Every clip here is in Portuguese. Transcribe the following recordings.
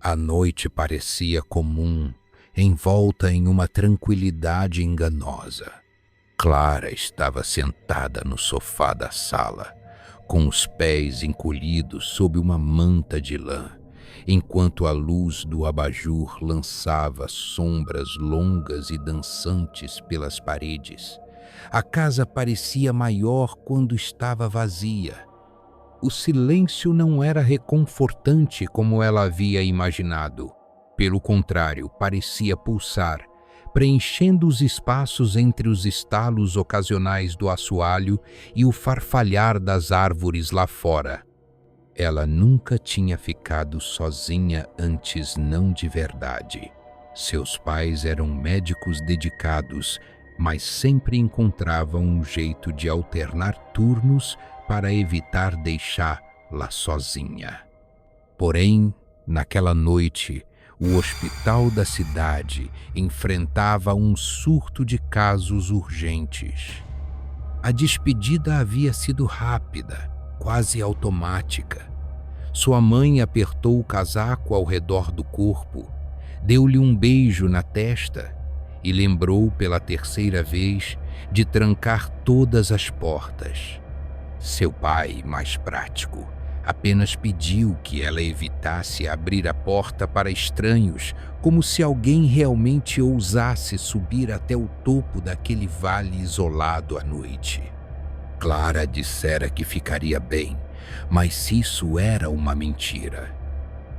A noite parecia comum, envolta em uma tranquilidade enganosa. Clara estava sentada no sofá da sala, com os pés encolhidos sob uma manta de lã, enquanto a luz do abajur lançava sombras longas e dançantes pelas paredes. A casa parecia maior quando estava vazia. O silêncio não era reconfortante como ela havia imaginado. Pelo contrário, parecia pulsar, preenchendo os espaços entre os estalos ocasionais do assoalho e o farfalhar das árvores lá fora. Ela nunca tinha ficado sozinha antes, não de verdade. Seus pais eram médicos dedicados, mas sempre encontravam um jeito de alternar turnos para evitar deixá-la sozinha. Porém, naquela noite, o hospital da cidade enfrentava um surto de casos urgentes. A despedida havia sido rápida, quase automática. Sua mãe apertou o casaco ao redor do corpo, deu-lhe um beijo na testa e lembrou pela terceira vez de trancar todas as portas. Seu pai, mais prático, apenas pediu que ela evitasse abrir a porta para estranhos, como se alguém realmente ousasse subir até o topo daquele vale isolado à noite. Clara dissera que ficaria bem, mas isso era uma mentira.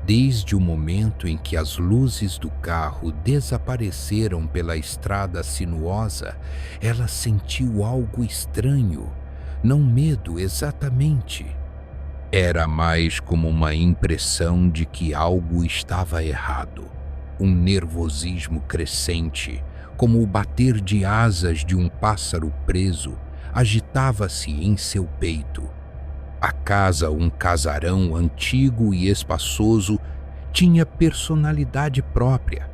Desde o momento em que as luzes do carro desapareceram pela estrada sinuosa, ela sentiu algo estranho, não medo exatamente. Era mais como uma impressão de que algo estava errado, um nervosismo crescente, como o bater de asas de um pássaro preso, agitava-se em seu peito. A casa, um casarão antigo e espaçoso, tinha personalidade própria.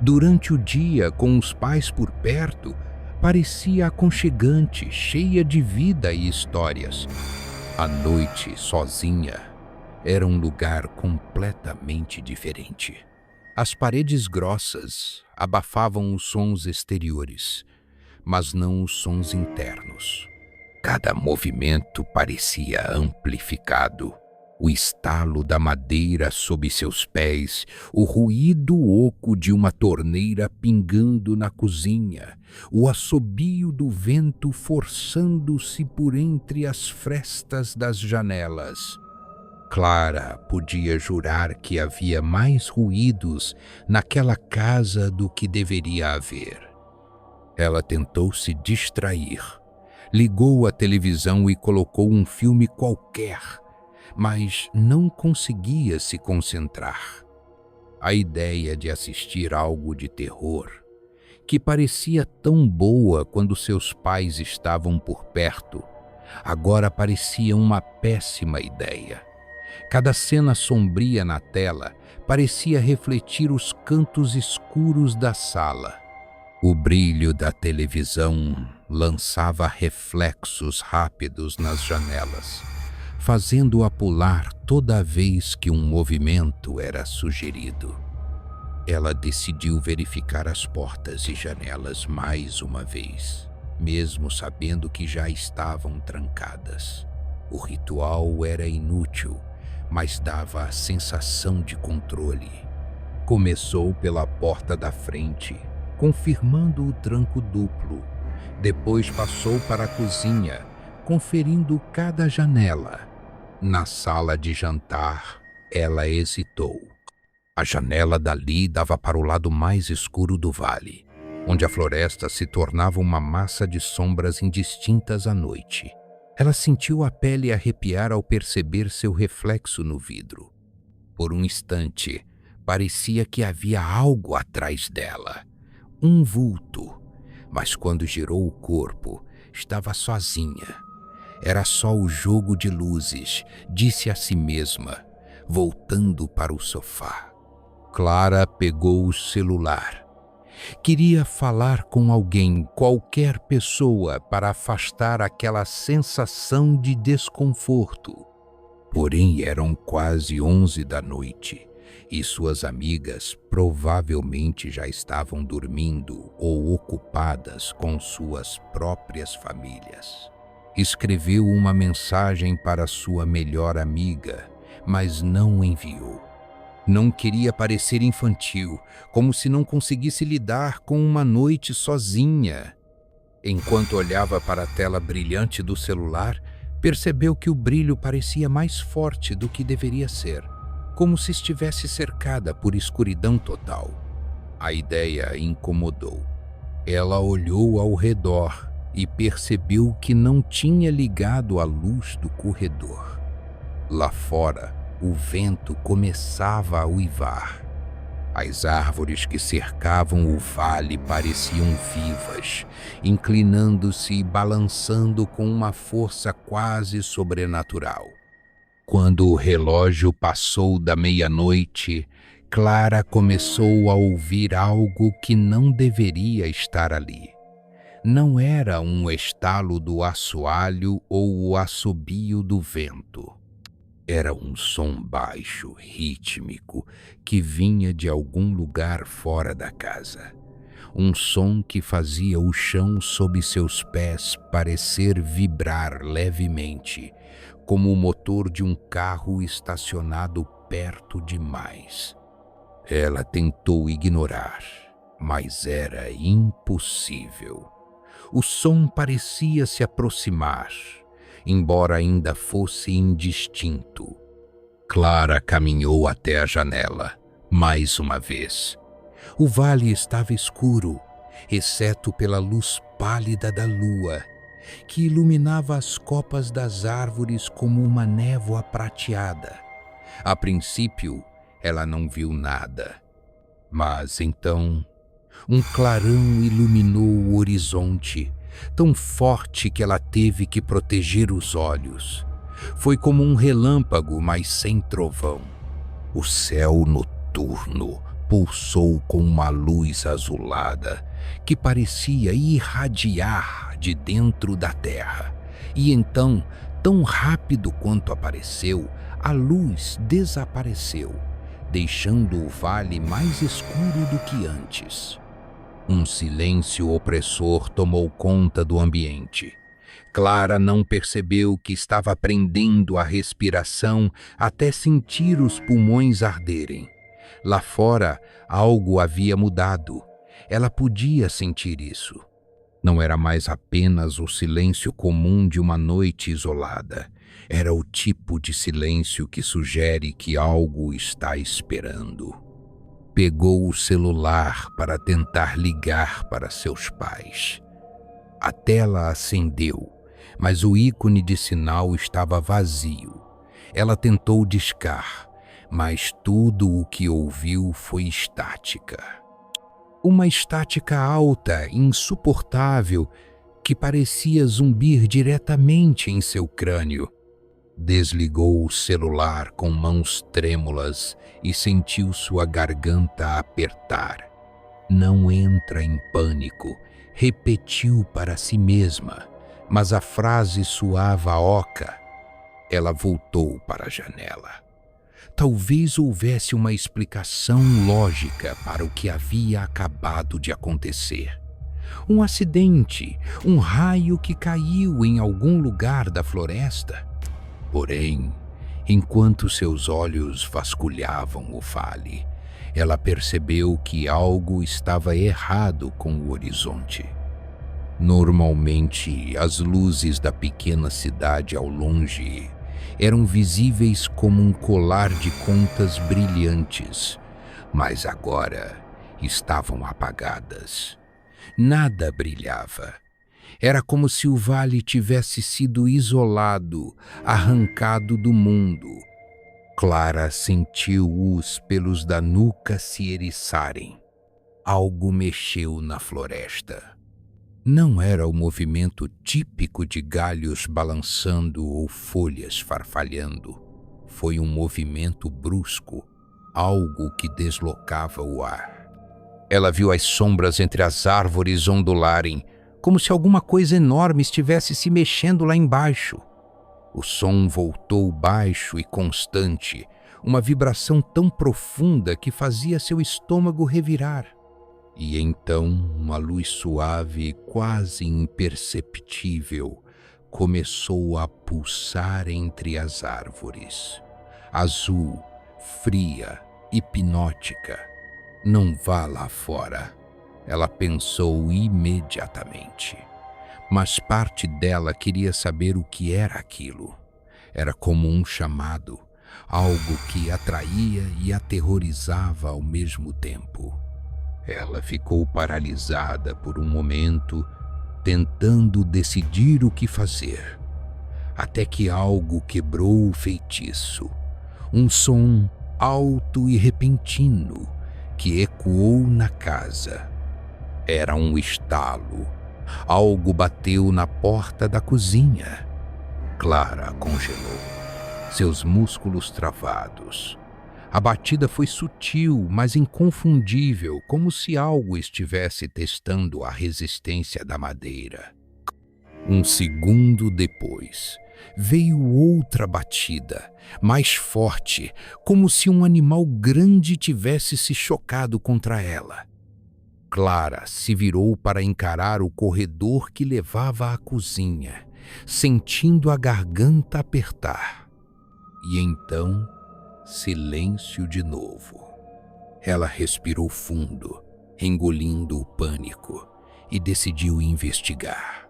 Durante o dia, com os pais por perto, parecia aconchegante, cheia de vida e histórias. À noite, sozinha, era um lugar completamente diferente. As paredes grossas abafavam os sons exteriores, mas não os sons internos. Cada movimento parecia amplificado. O estalo da madeira sob seus pés, o ruído oco de uma torneira pingando na cozinha, o assobio do vento forçando-se por entre as frestas das janelas. Clara podia jurar que havia mais ruídos naquela casa do que deveria haver. Ela tentou se distrair. Ligou a televisão e colocou um filme qualquer, mas não conseguia se concentrar. A ideia de assistir algo de terror, que parecia tão boa quando seus pais estavam por perto, agora parecia uma péssima ideia. Cada cena sombria na tela parecia refletir os cantos escuros da sala. O brilho da televisão lançava reflexos rápidos nas janelas, fazendo-a pular toda vez que um movimento era sugerido. Ela decidiu verificar as portas e janelas mais uma vez, mesmo sabendo que já estavam trancadas. O ritual era inútil, mas dava a sensação de controle. Começou pela porta da frente, confirmando o tranco duplo. Depois passou para a cozinha, conferindo cada janela. Na sala de jantar, ela hesitou. A janela dali dava para o lado mais escuro do vale, onde a floresta se tornava uma massa de sombras indistintas à noite. Ela sentiu a pele arrepiar ao perceber seu reflexo no vidro. Por um instante, parecia que havia algo atrás dela. Um vulto, mas quando girou o corpo, estava sozinha. Era só o jogo de luzes, disse a si mesma, voltando para o sofá. Clara pegou o celular. Queria falar com alguém, qualquer pessoa, para afastar aquela sensação de desconforto. Porém, eram quase 11 da noite. e suas amigas provavelmente já estavam dormindo ou ocupadas com suas próprias famílias. Escreveu uma mensagem para sua melhor amiga, mas não enviou. Não queria parecer infantil, como se não conseguisse lidar com uma noite sozinha. Enquanto olhava para a tela brilhante do celular, percebeu que o brilho parecia mais forte do que deveria ser, como se estivesse cercada por escuridão total. A ideia a incomodou. Ela olhou ao redor e percebeu que não tinha ligado a luz do corredor. Lá fora, o vento começava a uivar. As árvores que cercavam o vale pareciam vivas, inclinando-se e balançando com uma força quase sobrenatural. Quando o relógio passou da meia-noite, Clara começou a ouvir algo que não deveria estar ali. Não era um estalo do assoalho ou o assobio do vento. Era um som baixo, rítmico, que vinha de algum lugar fora da casa. Um som que fazia o chão sob seus pés parecer vibrar levemente, como o motor de um carro estacionado perto demais. Ela tentou ignorar, mas era impossível. O som parecia se aproximar, embora ainda fosse indistinto. Clara caminhou até a janela, mais uma vez. O vale estava escuro, exceto pela luz pálida da lua, que iluminava as copas das árvores como uma névoa prateada. A princípio, ela não viu nada. Mas então, um clarão iluminou o horizonte, tão forte que ela teve que proteger os olhos. Foi como um relâmpago, mas sem trovão. O céu noturno pulsou com uma luz azulada que parecia irradiar de dentro da terra. E então, tão rápido quanto apareceu, a luz desapareceu, deixando o vale mais escuro do que antes. Um silêncio opressor tomou conta do ambiente. Clara não percebeu que estava prendendo a respiração até sentir os pulmões arderem. Lá fora, algo havia mudado. Ela podia sentir isso. Não era mais apenas o silêncio comum de uma noite isolada. Era o tipo de silêncio que sugere que algo está esperando. Pegou o celular para tentar ligar para seus pais. A tela acendeu, mas o ícone de sinal estava vazio. Ela tentou discar, mas tudo o que ouviu foi estática. Uma estática alta, insuportável, que parecia zumbir diretamente em seu crânio. Desligou o celular com mãos trêmulas e sentiu sua garganta apertar. Não entra em pânico, repetiu para si mesma, mas a frase soava oca. Ela voltou para a janela. Talvez houvesse uma explicação lógica para o que havia acabado de acontecer. Um acidente, um raio que caiu em algum lugar da floresta. Porém, enquanto seus olhos vasculhavam o vale, ela percebeu que algo estava errado com o horizonte. Normalmente, as luzes da pequena cidade ao longe eram visíveis como um colar de contas brilhantes, mas agora estavam apagadas. Nada brilhava. Era como se o vale tivesse sido isolado, arrancado do mundo. Clara sentiu os pelos da nuca se eriçarem. Algo mexeu na floresta. Não era o movimento típico de galhos balançando ou folhas farfalhando. Foi um movimento brusco, algo que deslocava o ar. Ela viu as sombras entre as árvores ondularem, como se alguma coisa enorme estivesse se mexendo lá embaixo. O som voltou baixo e constante, uma vibração tão profunda que fazia seu estômago revirar. E então uma luz suave, quase imperceptível, começou a pulsar entre as árvores. Azul, fria, hipnótica. Não vá lá fora, ela pensou imediatamente. Mas parte dela queria saber o que era aquilo. Era como um chamado, algo que atraía e aterrorizava ao mesmo tempo. Ela ficou paralisada por um momento, tentando decidir o que fazer, até que algo quebrou o feitiço. Um som alto e repentino que ecoou na casa. Era um estalo. Algo bateu na porta da cozinha. Clara congelou, seus músculos travados. A batida foi sutil, mas inconfundível, como se algo estivesse testando a resistência da madeira. Um segundo depois, veio outra batida, mais forte, como se um animal grande tivesse se chocado contra ela. Clara se virou para encarar o corredor que levava à cozinha, sentindo a garganta apertar. E então, silêncio de novo. Ela respirou fundo, engolindo o pânico, e decidiu investigar.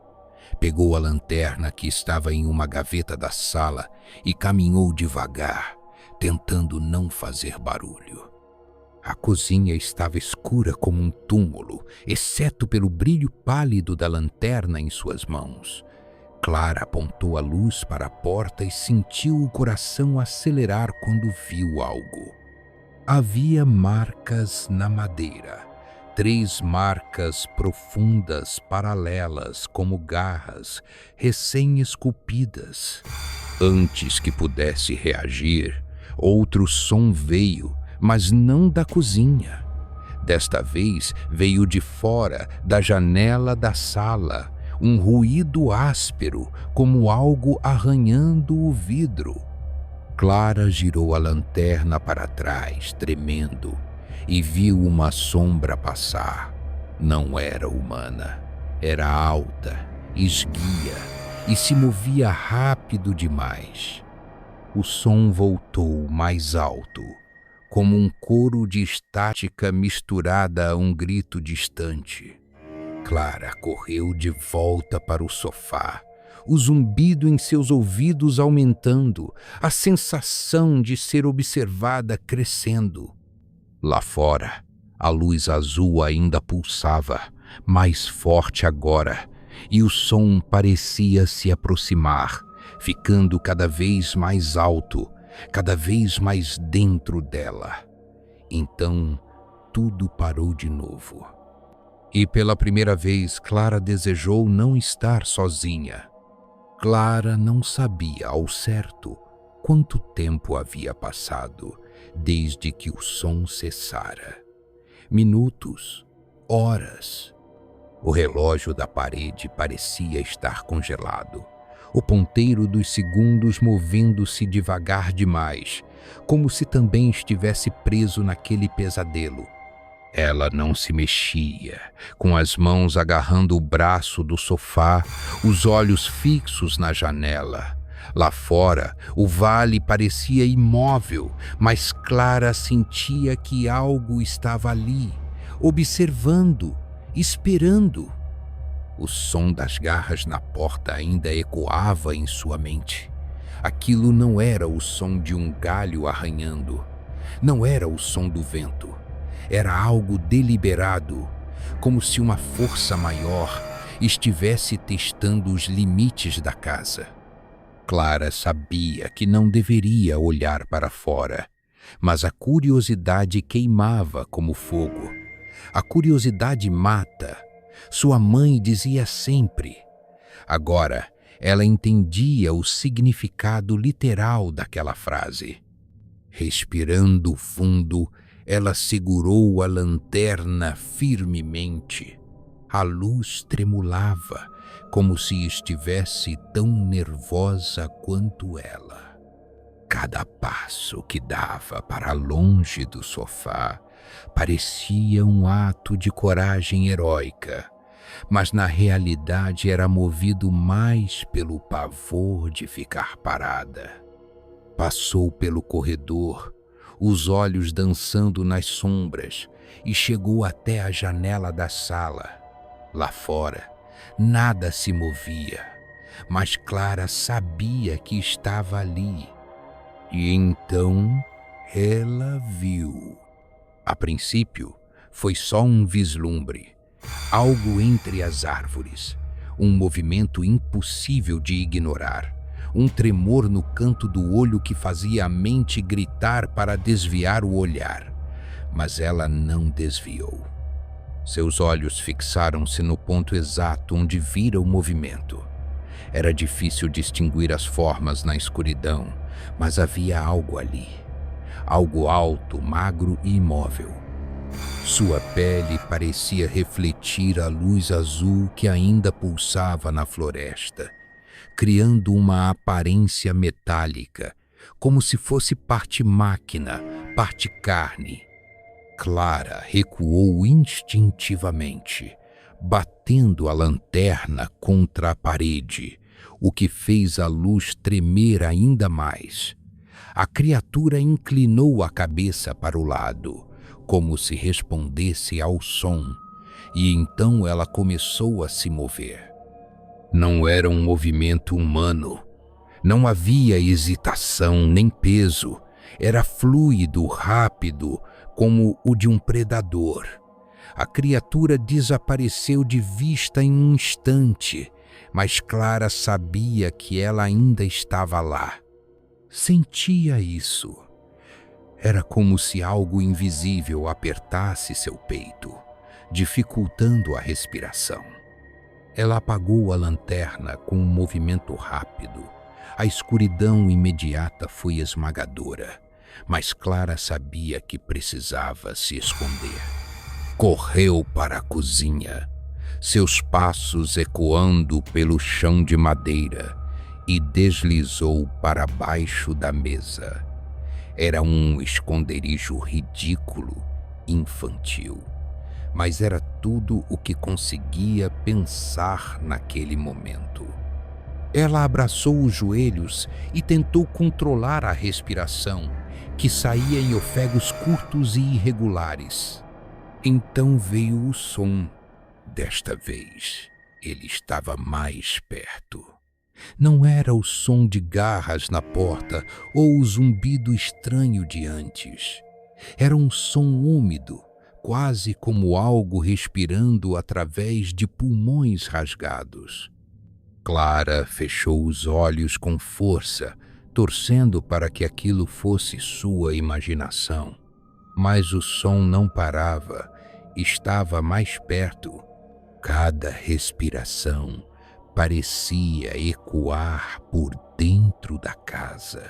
Pegou a lanterna que estava em uma gaveta da sala e caminhou devagar, tentando não fazer barulho. A cozinha estava escura como um túmulo, exceto pelo brilho pálido da lanterna em suas mãos. Clara apontou a luz para a porta e sentiu o coração acelerar quando viu algo. Havia marcas na madeira, 3 marcas profundas, paralelas, como garras, recém-esculpidas. Antes que pudesse reagir, outro som veio, mas não da cozinha. Desta vez veio de fora, da janela da sala, um ruído áspero, como algo arranhando o vidro. Clara girou a lanterna para trás, tremendo, e viu uma sombra passar. Não era humana, era alta, esguia, e se movia rápido demais. O som voltou mais alto, como um coro de estática misturada a um grito distante. Clara correu de volta para o sofá, o zumbido em seus ouvidos aumentando, a sensação de ser observada crescendo. Lá fora, a luz azul ainda pulsava, mais forte agora, e o som parecia se aproximar, ficando cada vez mais alto, cada vez mais dentro dela. Então, tudo parou de novo. E pela primeira vez, Clara desejou não estar sozinha. Clara não sabia ao certo quanto tempo havia passado desde que o som cessara. Minutos, horas. O relógio da parede parecia estar congelado, o ponteiro dos segundos movendo-se devagar demais, como se também estivesse preso naquele pesadelo. Ela não se mexia, com as mãos agarrando o braço do sofá, os olhos fixos na janela. Lá fora, o vale parecia imóvel, mas Clara sentia que algo estava ali, observando, esperando. O som das garras na porta ainda ecoava em sua mente. Aquilo não era o som de um galho arranhando, não era o som do vento. Era algo deliberado, como se uma força maior estivesse testando os limites da casa. Clara sabia que não deveria olhar para fora, mas a curiosidade queimava como fogo. A curiosidade mata, sua mãe dizia sempre. Agora, ela entendia o significado literal daquela frase. Respirando fundo, ela segurou a lanterna firmemente. A luz tremulava, como se estivesse tão nervosa quanto ela. Cada passo que dava para longe do sofá parecia um ato de coragem heróica, mas na realidade era movido mais pelo pavor de ficar parada. Passou pelo corredor, os olhos dançando nas sombras, e chegou até a janela da sala. Lá fora, nada se movia, mas Clara sabia que estava ali. E então ela viu. A princípio, foi só um vislumbre, algo entre as árvores, um movimento impossível de ignorar, um tremor no canto do olho que fazia a mente gritar para desviar o olhar. Mas ela não desviou. Seus olhos fixaram-se no ponto exato onde vira o movimento. Era difícil distinguir as formas na escuridão, mas havia algo ali. Algo alto, magro e imóvel. Sua pele parecia refletir a luz azul que ainda pulsava na floresta, criando uma aparência metálica, como se fosse parte máquina, parte carne. Clara recuou instintivamente, batendo a lanterna contra a parede, o que fez a luz tremer ainda mais. A criatura inclinou a cabeça para o lado, como se respondesse ao som, e então ela começou a se mover. Não era um movimento humano. Não havia hesitação nem peso. Era fluido, rápido, como o de um predador. A criatura desapareceu de vista em um instante, mas Clara sabia que ela ainda estava lá. Sentia isso. Era como se algo invisível apertasse seu peito, dificultando a respiração. Ela apagou a lanterna com um movimento rápido. A escuridão imediata foi esmagadora, mas Clara sabia que precisava se esconder. Correu para a cozinha, seus passos ecoando pelo chão de madeira, e deslizou para baixo da mesa. Era um esconderijo ridículo, infantil, mas era tudo o que conseguia pensar naquele momento. Ela abraçou os joelhos e tentou controlar a respiração, que saía em ofegos curtos e irregulares. Então veio o som. Desta vez, ele estava mais perto. Não era o som de garras na porta ou o zumbido estranho de antes. Era um som úmido, quase como algo respirando através de pulmões rasgados. Clara fechou os olhos com força, torcendo para que aquilo fosse sua imaginação. Mas o som não parava, estava mais perto. Cada respiração parecia ecoar por dentro da casa,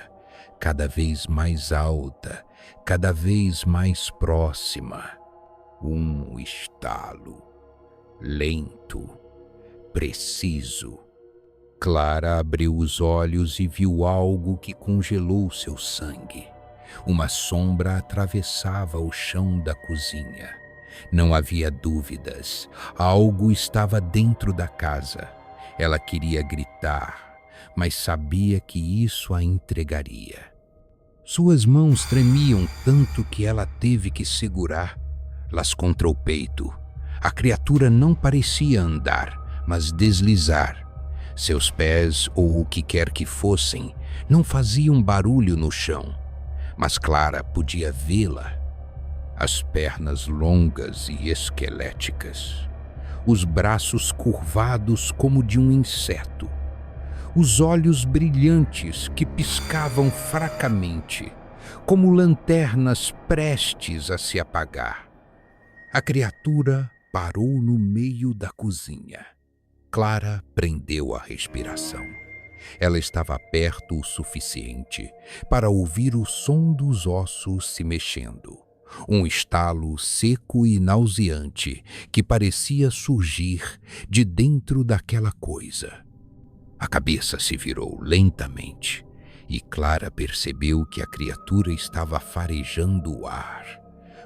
cada vez mais alta, cada vez mais próxima. Um estalo, lento, preciso. Clara abriu os olhos e viu algo que congelou seu sangue. Uma sombra atravessava o chão da cozinha. Não havia dúvidas, algo estava dentro da casa. Ela queria gritar, mas sabia que isso a entregaria. Suas mãos tremiam tanto que ela teve que segurá-las contra o peito. A criatura não parecia andar, mas deslizar. Seus pés, ou o que quer que fossem, não faziam barulho no chão, mas Clara podia vê-la. As pernas longas e esqueléticas, os braços curvados como de um inseto, os olhos brilhantes que piscavam fracamente, como lanternas prestes a se apagar. A criatura parou no meio da cozinha. Clara prendeu a respiração. Ela estava perto o suficiente para ouvir o som dos ossos se mexendo. Um estalo seco e nauseante que parecia surgir de dentro daquela coisa. A cabeça se virou lentamente e Clara percebeu que a criatura estava farejando o ar,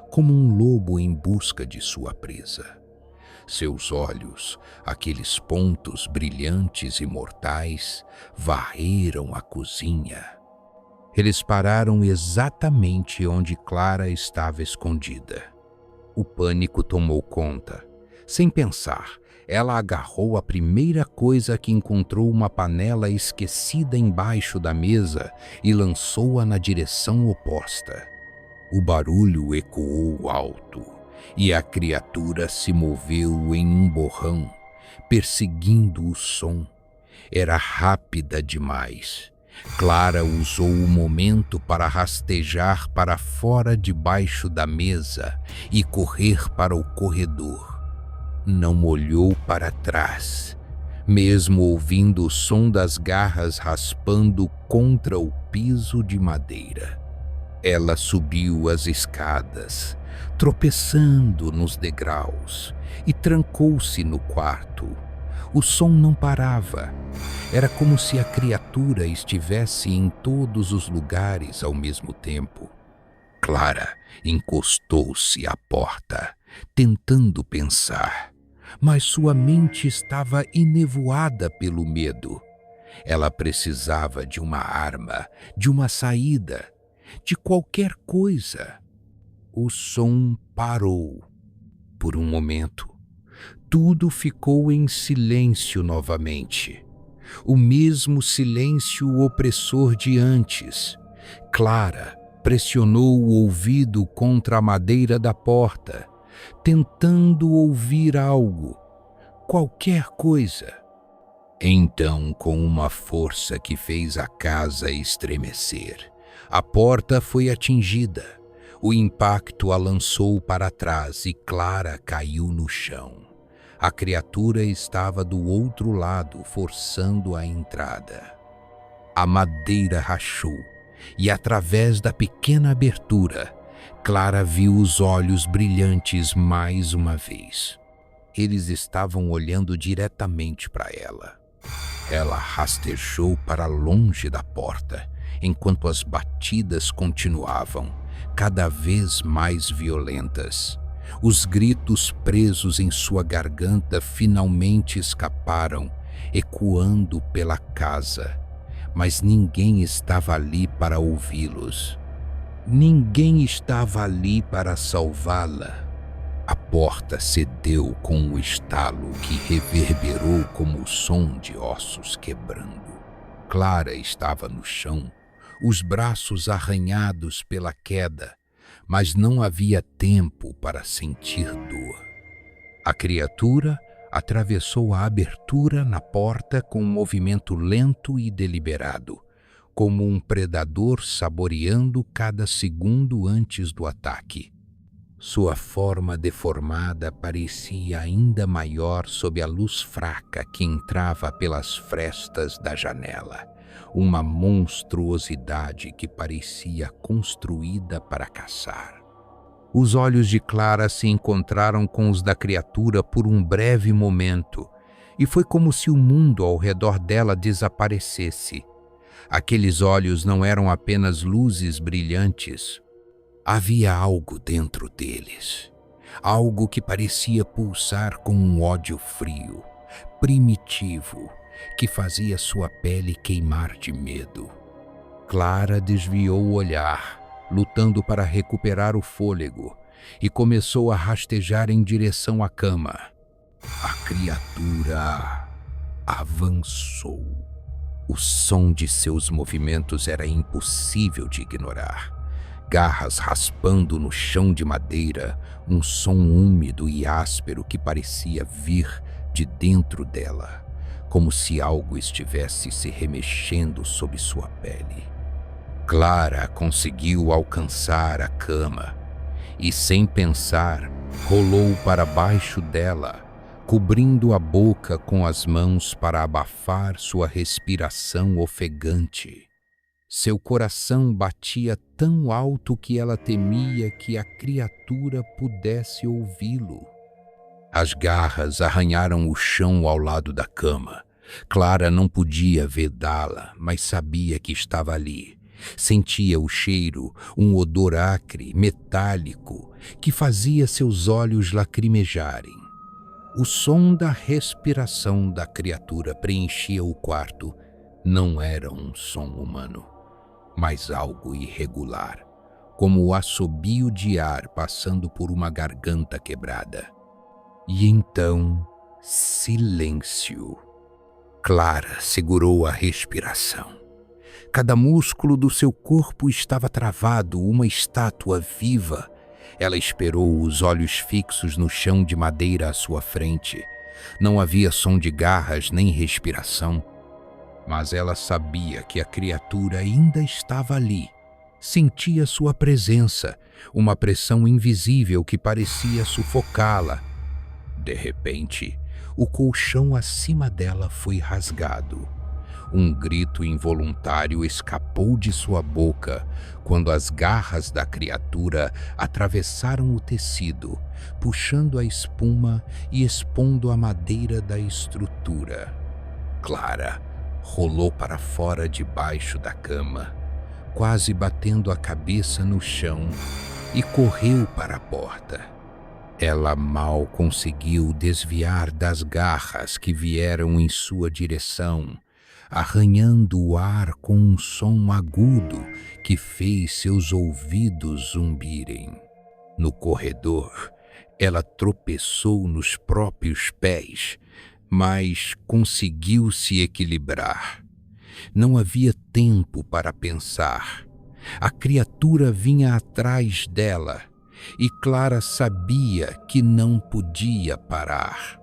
como um lobo em busca de sua presa. Seus olhos, aqueles pontos brilhantes e mortais, varreram a cozinha. Eles pararam exatamente onde Clara estava escondida. O pânico tomou conta. Sem pensar, ela agarrou a primeira coisa que encontrou, uma panela esquecida embaixo da mesa, e lançou-a na direção oposta. O barulho ecoou alto, e a criatura se moveu em um borrão, perseguindo o som. Era rápida demais. Clara usou o momento para rastejar para fora debaixo da mesa e correr para o corredor. Não olhou para trás, mesmo ouvindo o som das garras raspando contra o piso de madeira. Ela subiu as escadas, tropeçando nos degraus, e trancou-se no quarto. O som não parava. Era como se a criatura estivesse em todos os lugares ao mesmo tempo. Clara encostou-se à porta, tentando pensar, mas sua mente estava enevoada pelo medo. Ela precisava de uma arma, de uma saída, de qualquer coisa. O som parou. Por um momento, tudo ficou em silêncio novamente. O mesmo silêncio opressor de antes. Clara pressionou o ouvido contra a madeira da porta, tentando ouvir algo, qualquer coisa. Então, com uma força que fez a casa estremecer, a porta foi atingida. O impacto a lançou para trás e Clara caiu no chão. A criatura estava do outro lado, forçando a entrada. A madeira rachou, e através da pequena abertura, Clara viu os olhos brilhantes mais uma vez. Eles estavam olhando diretamente para ela. Ela rastejou para longe da porta, enquanto as batidas continuavam, cada vez mais violentas. Os gritos presos em sua garganta finalmente escaparam, ecoando pela casa, mas ninguém estava ali para ouvi-los. Ninguém estava ali para salvá-la. A porta cedeu com um estalo que reverberou como o som de ossos quebrando. Clara estava no chão, os braços arranhados pela queda, mas não havia tempo para sentir dor. A criatura atravessou a abertura na porta com um movimento lento e deliberado, como um predador saboreando cada segundo antes do ataque. Sua forma deformada parecia ainda maior sob a luz fraca que entrava pelas frestas da janela, uma monstruosidade que parecia construída para caçar. Os olhos de Clara se encontraram com os da criatura por um breve momento, e foi como se o mundo ao redor dela desaparecesse. Aqueles olhos não eram apenas luzes brilhantes. Havia algo dentro deles, algo que parecia pulsar com um ódio frio, primitivo, que fazia sua pele queimar de medo. Clara desviou o olhar, lutando para recuperar o fôlego, e começou a rastejar em direção à cama. A criatura avançou. O som de seus movimentos era impossível de ignorar. Garras raspando no chão de madeira, um som úmido e áspero que parecia vir de dentro dela, como se algo estivesse se remexendo sob sua pele. Clara conseguiu alcançar a cama e, sem pensar, rolou para baixo dela, cobrindo a boca com as mãos para abafar sua respiração ofegante. Seu coração batia tão alto que ela temia que a criatura pudesse ouvi-lo. As garras arranharam o chão ao lado da cama, Clara não podia vedá-la, mas sabia que estava ali. Sentia o cheiro, um odor acre, metálico, que fazia seus olhos lacrimejarem. O som da respiração da criatura preenchia o quarto. Não era um som humano, mas algo irregular, como o assobio de ar passando por uma garganta quebrada. E então, silêncio. Clara segurou a respiração. Cada músculo do seu corpo estava travado, uma estátua viva. Ela esperou, os olhos fixos no chão de madeira à sua frente. Não havia som de garras nem respiração, mas ela sabia que a criatura ainda estava ali. Sentia sua presença, uma pressão invisível que parecia sufocá-la. De repente, o colchão acima dela foi rasgado. Um grito involuntário escapou de sua boca quando as garras da criatura atravessaram o tecido, puxando a espuma e expondo a madeira da estrutura. Clara rolou para fora debaixo da cama, quase batendo a cabeça no chão, e correu para a porta. Ela mal conseguiu desviar das garras que vieram em sua direção, arranhando o ar com um som agudo que fez seus ouvidos zumbirem. No corredor, ela tropeçou nos próprios pés, mas conseguiu se equilibrar. Não havia tempo para pensar. A criatura vinha atrás dela, e Clara sabia que não podia parar.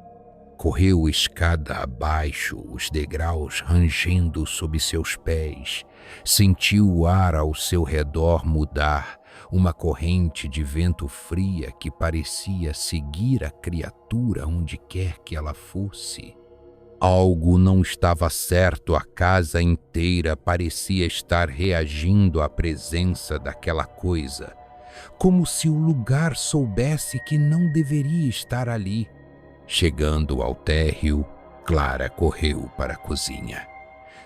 Correu escada abaixo, os degraus rangendo sob seus pés. Sentiu o ar ao seu redor mudar, uma corrente de vento fria que parecia seguir a criatura onde quer que ela fosse. Algo não estava certo, a casa inteira parecia estar reagindo à presença daquela coisa, como se o lugar soubesse que não deveria estar ali. Chegando ao térreo, Clara correu para a cozinha.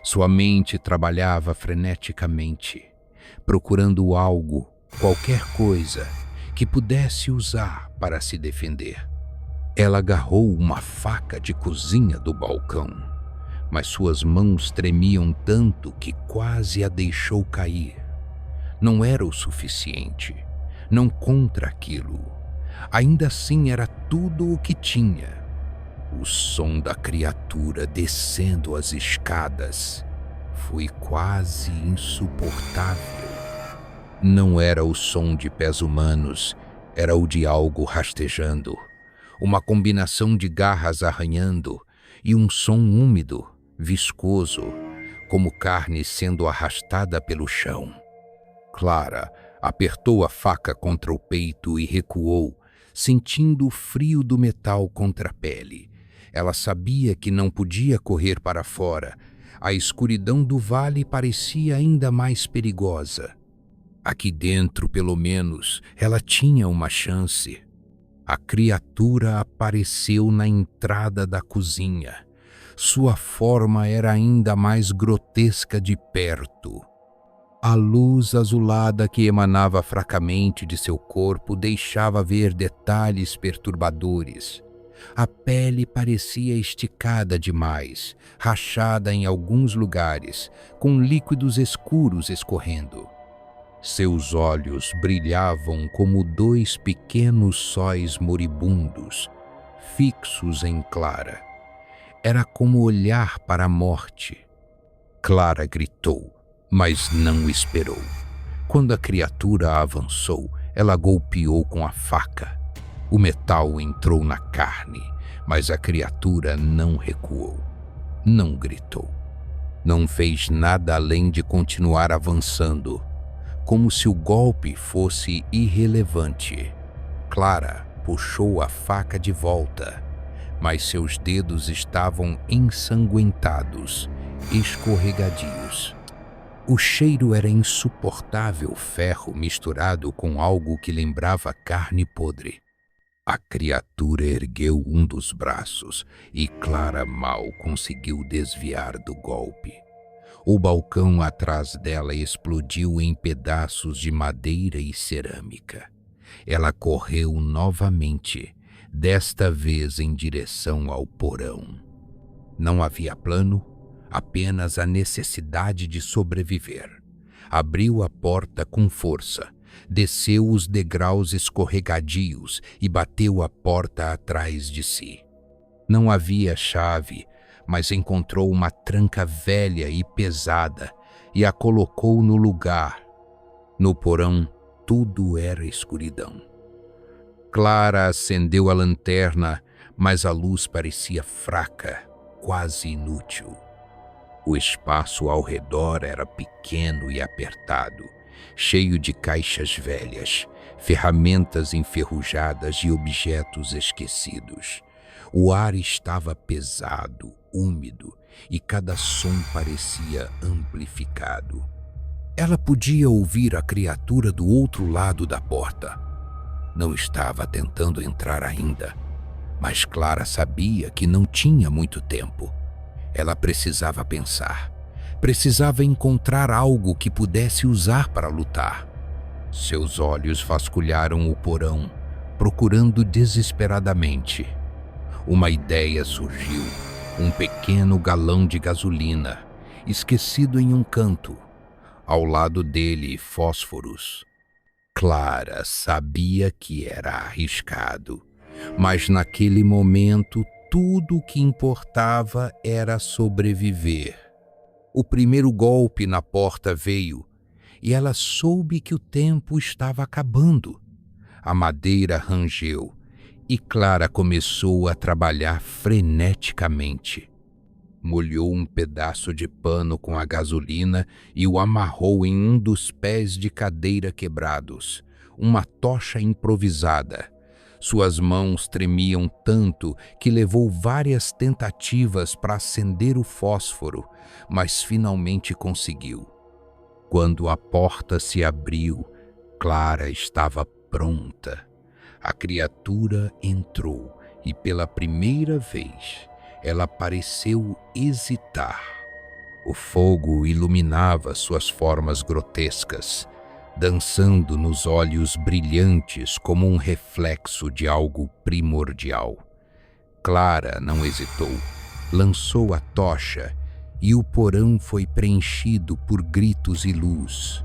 Sua mente trabalhava freneticamente, procurando algo, qualquer coisa, que pudesse usar para se defender. Ela agarrou uma faca de cozinha do balcão, mas suas mãos tremiam tanto que quase a deixou cair. Não era o suficiente, não contra aquilo. Ainda assim era tudo o que tinha. O som da criatura descendo as escadas foi quase insuportável. Não era o som de pés humanos, era o de algo rastejando. Uma combinação de garras arranhando e um som úmido, viscoso, como carne sendo arrastada pelo chão. Clara apertou a faca contra o peito e recuou, sentindo o frio do metal contra a pele. Ela sabia que não podia correr para fora. A escuridão do vale parecia ainda mais perigosa. Aqui dentro, pelo menos, ela tinha uma chance. A criatura apareceu na entrada da cozinha. Sua forma era ainda mais grotesca de perto. A luz azulada que emanava fracamente de seu corpo deixava ver detalhes perturbadores. A pele parecia esticada demais, rachada em alguns lugares, com líquidos escuros escorrendo. Seus olhos brilhavam como dois pequenos sóis moribundos, fixos em Clara. Era como olhar para a morte. Clara gritou, mas não esperou. Quando a criatura avançou, ela golpeou com a faca. O metal entrou na carne, mas a criatura não recuou, não gritou. Não fez nada além de continuar avançando, como se o golpe fosse irrelevante. Clara puxou a faca de volta, mas seus dedos estavam ensanguentados, escorregadios. O cheiro era insuportável, ferro misturado com algo que lembrava carne podre. A criatura ergueu um dos braços e Clara mal conseguiu desviar do golpe. O balcão atrás dela explodiu em pedaços de madeira e cerâmica. Ela correu novamente, desta vez em direção ao porão. Não havia plano, apenas a necessidade de sobreviver. Abriu a porta com força, desceu os degraus escorregadios e bateu a porta atrás de si. Não havia chave, mas encontrou uma tranca velha e pesada e a colocou no lugar. No porão, tudo era escuridão. Clara acendeu a lanterna, mas a luz parecia fraca, quase inútil. O espaço ao redor era pequeno e apertado, cheio de caixas velhas, ferramentas enferrujadas e objetos esquecidos. O ar estava pesado, úmido, e cada som parecia amplificado. Ela podia ouvir a criatura do outro lado da porta. Não estava tentando entrar ainda, mas Clara sabia que não tinha muito tempo. Ela precisava pensar. Precisava encontrar algo que pudesse usar para lutar. Seus olhos vasculharam o porão, procurando desesperadamente. Uma ideia surgiu. Um pequeno galão de gasolina, esquecido em um canto. Ao lado dele, fósforos. Clara sabia que era arriscado, mas naquele momento tudo o que importava era sobreviver. O primeiro golpe na porta veio e ela soube que o tempo estava acabando. A madeira rangeu e Clara começou a trabalhar freneticamente. Molhou um pedaço de pano com a gasolina e o amarrou em um dos pés de cadeira quebrados, uma tocha improvisada. Suas mãos tremiam tanto que levou várias tentativas para acender o fósforo, mas finalmente conseguiu. Quando a porta se abriu, Clara estava pronta. A criatura entrou e, pela primeira vez, ela pareceu hesitar. O fogo iluminava suas formas grotescas, dançando nos olhos brilhantes como um reflexo de algo primordial. Clara não hesitou, lançou a tocha e o porão foi preenchido por gritos e luz.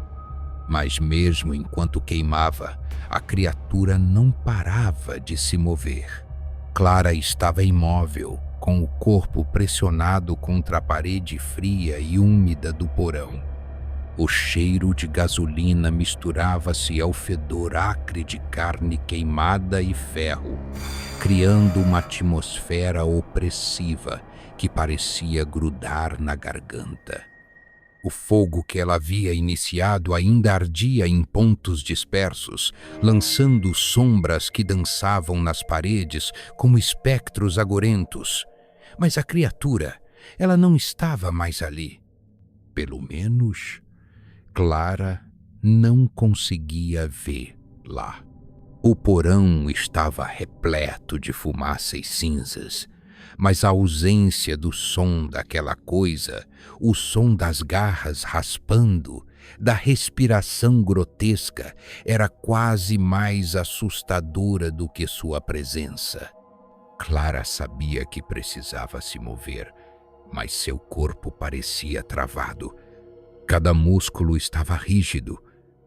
Mas mesmo enquanto queimava, a criatura não parava de se mover. Clara estava imóvel, com o corpo pressionado contra a parede fria e úmida do porão. O cheiro de gasolina misturava-se ao fedor acre de carne queimada e ferro, criando uma atmosfera opressiva que parecia grudar na garganta. O fogo que ela havia iniciado ainda ardia em pontos dispersos, lançando sombras que dançavam nas paredes como espectros agorentos. Mas a criatura, ela não estava mais ali. Pelo menos, Clara não conseguia ver lá. O porão estava repleto de fumaça e cinzas, mas a ausência do som daquela coisa, o som das garras raspando, da respiração grotesca, era quase mais assustadora do que sua presença. Clara sabia que precisava se mover, mas seu corpo parecia travado. Cada músculo estava rígido,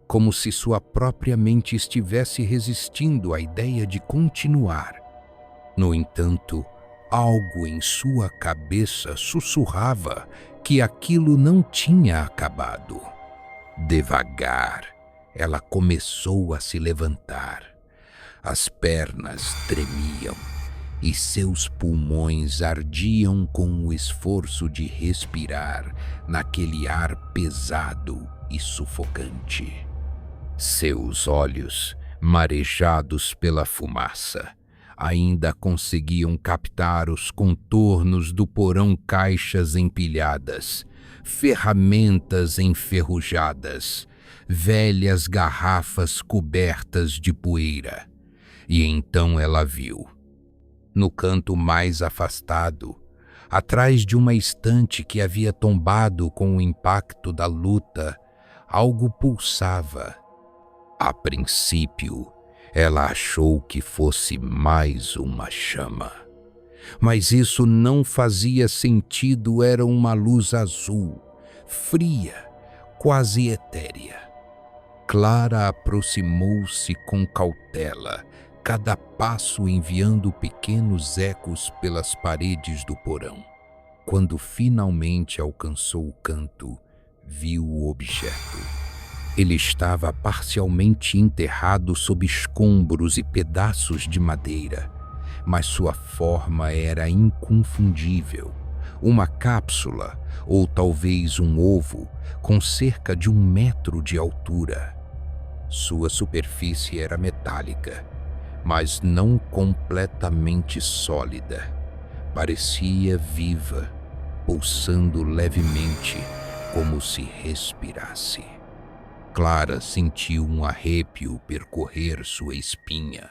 como se sua própria mente estivesse resistindo à ideia de continuar. No entanto, algo em sua cabeça sussurrava que aquilo não tinha acabado. Devagar, ela começou a se levantar. As pernas tremiam e seus pulmões ardiam com o esforço de respirar naquele ar pesado e sufocante. Seus olhos, marejados pela fumaça, ainda conseguiam captar os contornos do porão, caixas empilhadas, ferramentas enferrujadas, velhas garrafas cobertas de poeira. E então ela viu. No canto mais afastado, atrás de uma estante que havia tombado com o impacto da luta, algo pulsava. A princípio, ela achou que fosse mais uma chama. Mas isso não fazia sentido, era uma luz azul, fria, quase etérea. Clara aproximou-se com cautela, cada passo enviando pequenos ecos pelas paredes do porão. Quando finalmente alcançou o canto, viu o objeto. Ele estava parcialmente enterrado sob escombros e pedaços de madeira, mas sua forma era inconfundível. Uma cápsula, ou talvez um ovo, com cerca de 1 metro de altura. Sua superfície era metálica, mas não completamente sólida. Parecia viva, pulsando levemente, como se respirasse. Clara sentiu um arrepio percorrer sua espinha.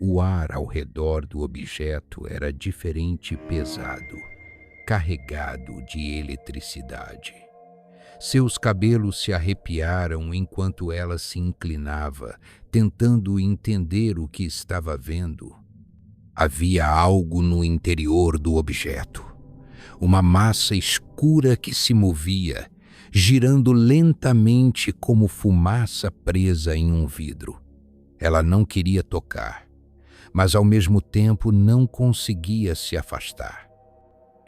O ar ao redor do objeto era diferente e pesado, carregado de eletricidade. Seus cabelos se arrepiaram enquanto ela se inclinava, tentando entender o que estava vendo. Havia algo no interior do objeto, uma massa escura que se movia, girando lentamente como fumaça presa em um vidro. Ela não queria tocar, mas ao mesmo tempo não conseguia se afastar.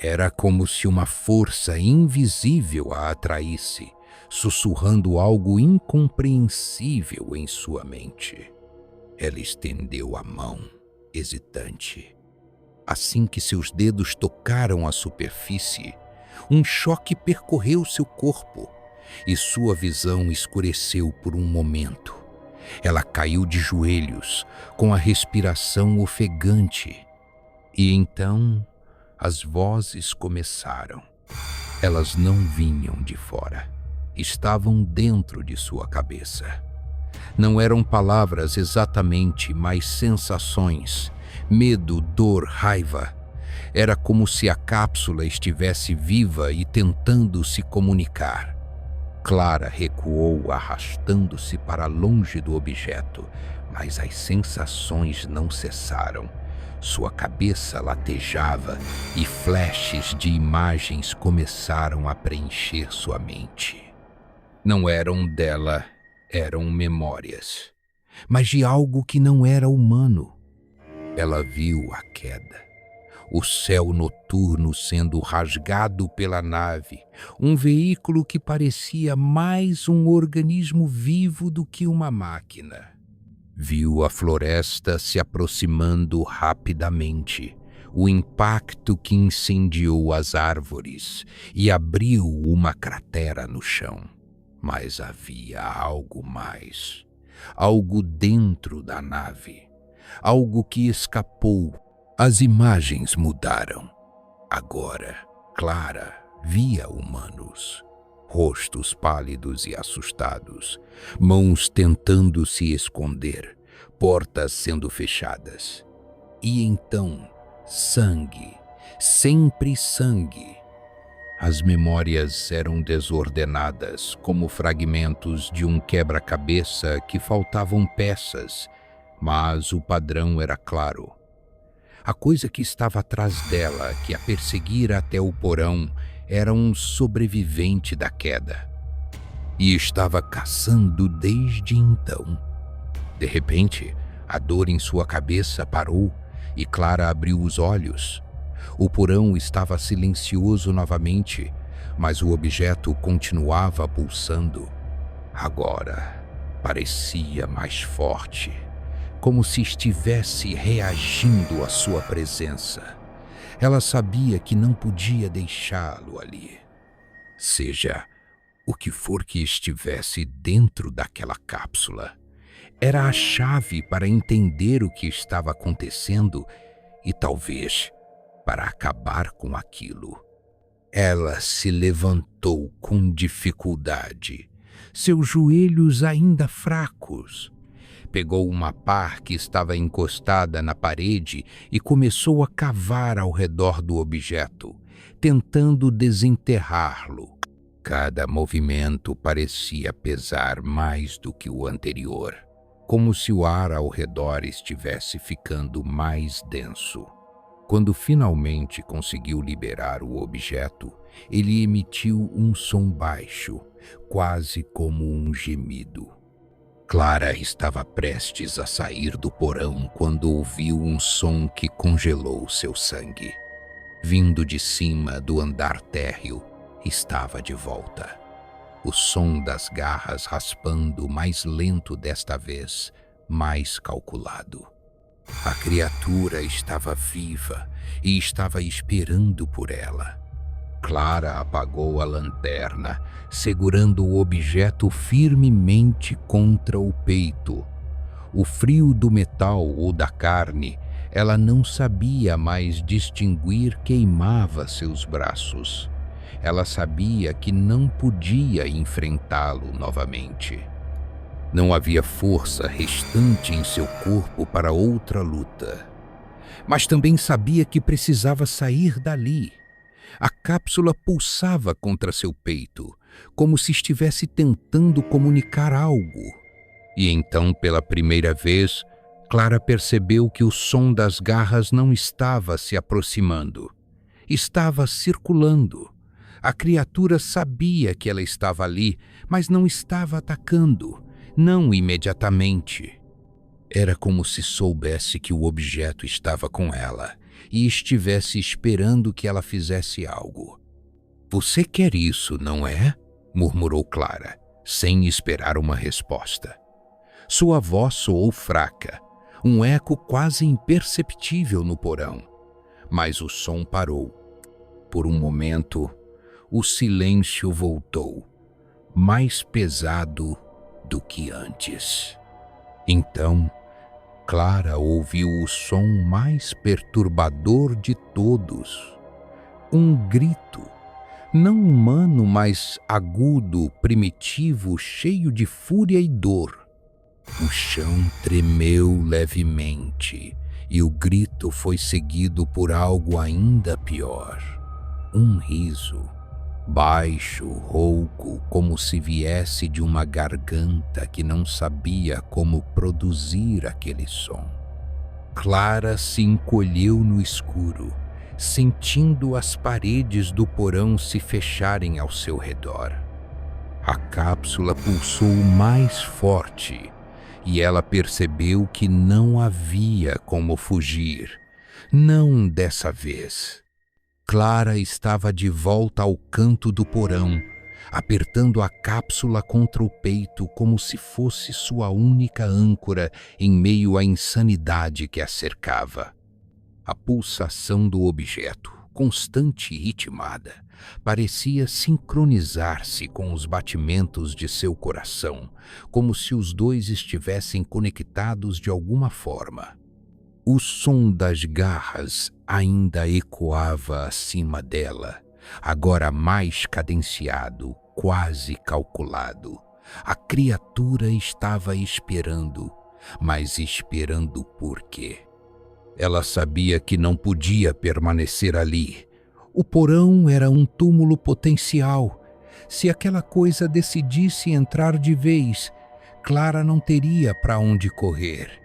Era como se uma força invisível a atraísse, sussurrando algo incompreensível em sua mente. Ela estendeu a mão, hesitante. Assim que seus dedos tocaram a superfície, um choque percorreu seu corpo e sua visão escureceu por um momento. Ela caiu de joelhos, com a respiração ofegante. E então as vozes começaram. Elas não vinham de fora. Estavam dentro de sua cabeça. Não eram palavras exatamente, mas sensações. Medo, dor, raiva. Era como se a cápsula estivesse viva e tentando se comunicar. Clara recuou, arrastando-se para longe do objeto, mas as sensações não cessaram. Sua cabeça latejava e flashes de imagens começaram a preencher sua mente. Não eram dela, eram memórias, mas de algo que não era humano. Ela viu a queda, o céu noturno sendo rasgado pela nave, um veículo que parecia mais um organismo vivo do que uma máquina. Viu a floresta se aproximando rapidamente, o impacto que incendiou as árvores e abriu uma cratera no chão. Mas havia algo mais, algo dentro da nave, algo que escapou. As imagens mudaram. Agora, Clara via humanos. Rostos pálidos e assustados, mãos tentando se esconder, portas sendo fechadas. E então, sangue, sempre sangue. As memórias eram desordenadas, como fragmentos de um quebra-cabeça que faltavam peças, mas o padrão era claro. A coisa que estava atrás dela, que a perseguira até o porão, era um sobrevivente da queda. E estava caçando desde então. De repente, a dor em sua cabeça parou e Clara abriu os olhos. O porão estava silencioso novamente, mas o objeto continuava pulsando. Agora, parecia mais forte, como se estivesse reagindo à sua presença. Ela sabia que não podia deixá-lo ali. Seja o que for que estivesse dentro daquela cápsula, era a chave para entender o que estava acontecendo e talvez para acabar com aquilo. Ela se levantou com dificuldade, seus joelhos ainda fracos. Pegou uma pá que estava encostada na parede e começou a cavar ao redor do objeto, tentando desenterrá-lo. Cada movimento parecia pesar mais do que o anterior, como se o ar ao redor estivesse ficando mais denso. Quando finalmente conseguiu liberar o objeto, ele emitiu um som baixo, quase como um gemido. Clara estava prestes a sair do porão quando ouviu um som que congelou seu sangue. Vindo de cima do andar térreo, estava de volta. O som das garras raspando, mais lento desta vez, mais calculado. A criatura estava viva e estava esperando por ela. Clara apagou a lanterna, segurando o objeto firmemente contra o peito. O frio do metal ou da carne, ela não sabia mais distinguir, queimava seus braços. Ela sabia que não podia enfrentá-lo novamente. Não havia força restante em seu corpo para outra luta. Mas também sabia que precisava sair dali. A cápsula pulsava contra seu peito, como se estivesse tentando comunicar algo. E então, pela primeira vez, Clara percebeu que o som das garras não estava se aproximando. Estava circulando. A criatura sabia que ela estava ali, mas não estava atacando. Não imediatamente. Era como se soubesse que o objeto estava com ela e estivesse esperando que ela fizesse algo. "Você quer isso, não é?" murmurou Clara, sem esperar uma resposta. Sua voz soou fraca, um eco quase imperceptível no porão. Mas o som parou. Por um momento, o silêncio voltou, mais pesado do que antes. Então, Clara ouviu o som mais perturbador de todos. Um grito, não humano, mas agudo, primitivo, cheio de fúria e dor. O chão tremeu levemente e o grito foi seguido por algo ainda pior. Um riso. Baixo, rouco, como se viesse de uma garganta que não sabia como produzir aquele som. Clara se encolheu no escuro, sentindo as paredes do porão se fecharem ao seu redor. A cápsula pulsou mais forte e ela percebeu que não havia como fugir. Não dessa vez. Clara estava de volta ao canto do porão, apertando a cápsula contra o peito como se fosse sua única âncora em meio à insanidade que a cercava. A pulsação do objeto, constante e ritmada, parecia sincronizar-se com os batimentos de seu coração, como se os dois estivessem conectados de alguma forma. O som das garras ainda ecoava acima dela, agora mais cadenciado, quase calculado. A criatura estava esperando, mas esperando por quê? Ela sabia que não podia permanecer ali. O porão era um túmulo potencial. Se aquela coisa decidisse entrar de vez, Clara não teria para onde correr.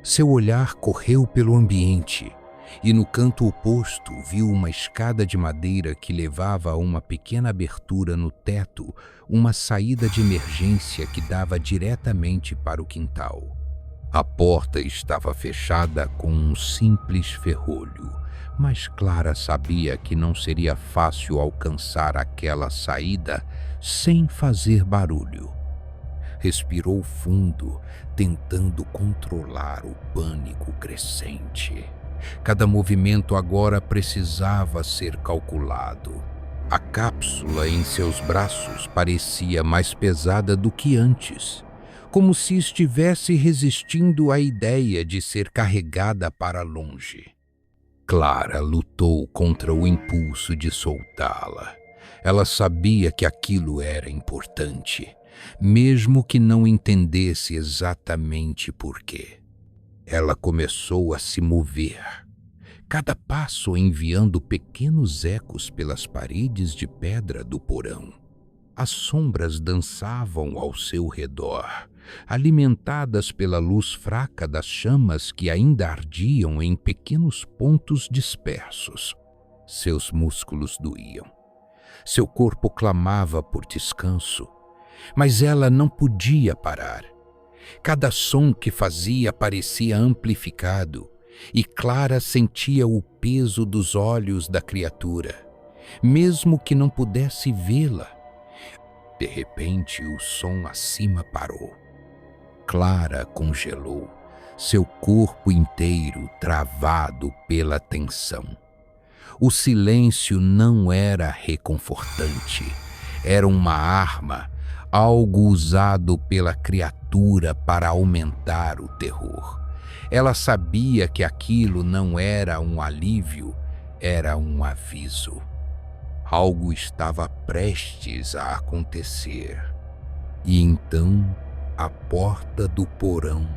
Seu olhar correu pelo ambiente e no canto oposto viu uma escada de madeira que levava a uma pequena abertura no teto, uma saída de emergência que dava diretamente para o quintal. A porta estava fechada com um simples ferrolho, mas Clara sabia que não seria fácil alcançar aquela saída sem fazer barulho. Respirou fundo, tentando controlar o pânico crescente. Cada movimento agora precisava ser calculado. A cápsula em seus braços parecia mais pesada do que antes, como se estivesse resistindo à ideia de ser carregada para longe. Clara lutou contra o impulso de soltá-la. Ela sabia que aquilo era importante. mesmo que não entendesse exatamente por quê. Ela começou a se mover, cada passo enviando pequenos ecos pelas paredes de pedra do porão. As sombras dançavam ao seu redor, alimentadas pela luz fraca das chamas que ainda ardiam em pequenos pontos dispersos. Seus músculos doíam. Seu corpo clamava por descanso, mas ela não podia parar. Cada som que fazia parecia amplificado, e Clara sentia o peso dos olhos da criatura, mesmo que não pudesse vê-la. De repente, o som acima parou. Clara congelou, seu corpo inteiro travado pela tensão. O silêncio não era reconfortante, era uma arma, algo usado pela criatura para aumentar o terror. Ela sabia que aquilo não era um alívio, era um aviso. Algo estava prestes a acontecer. E então a porta do porão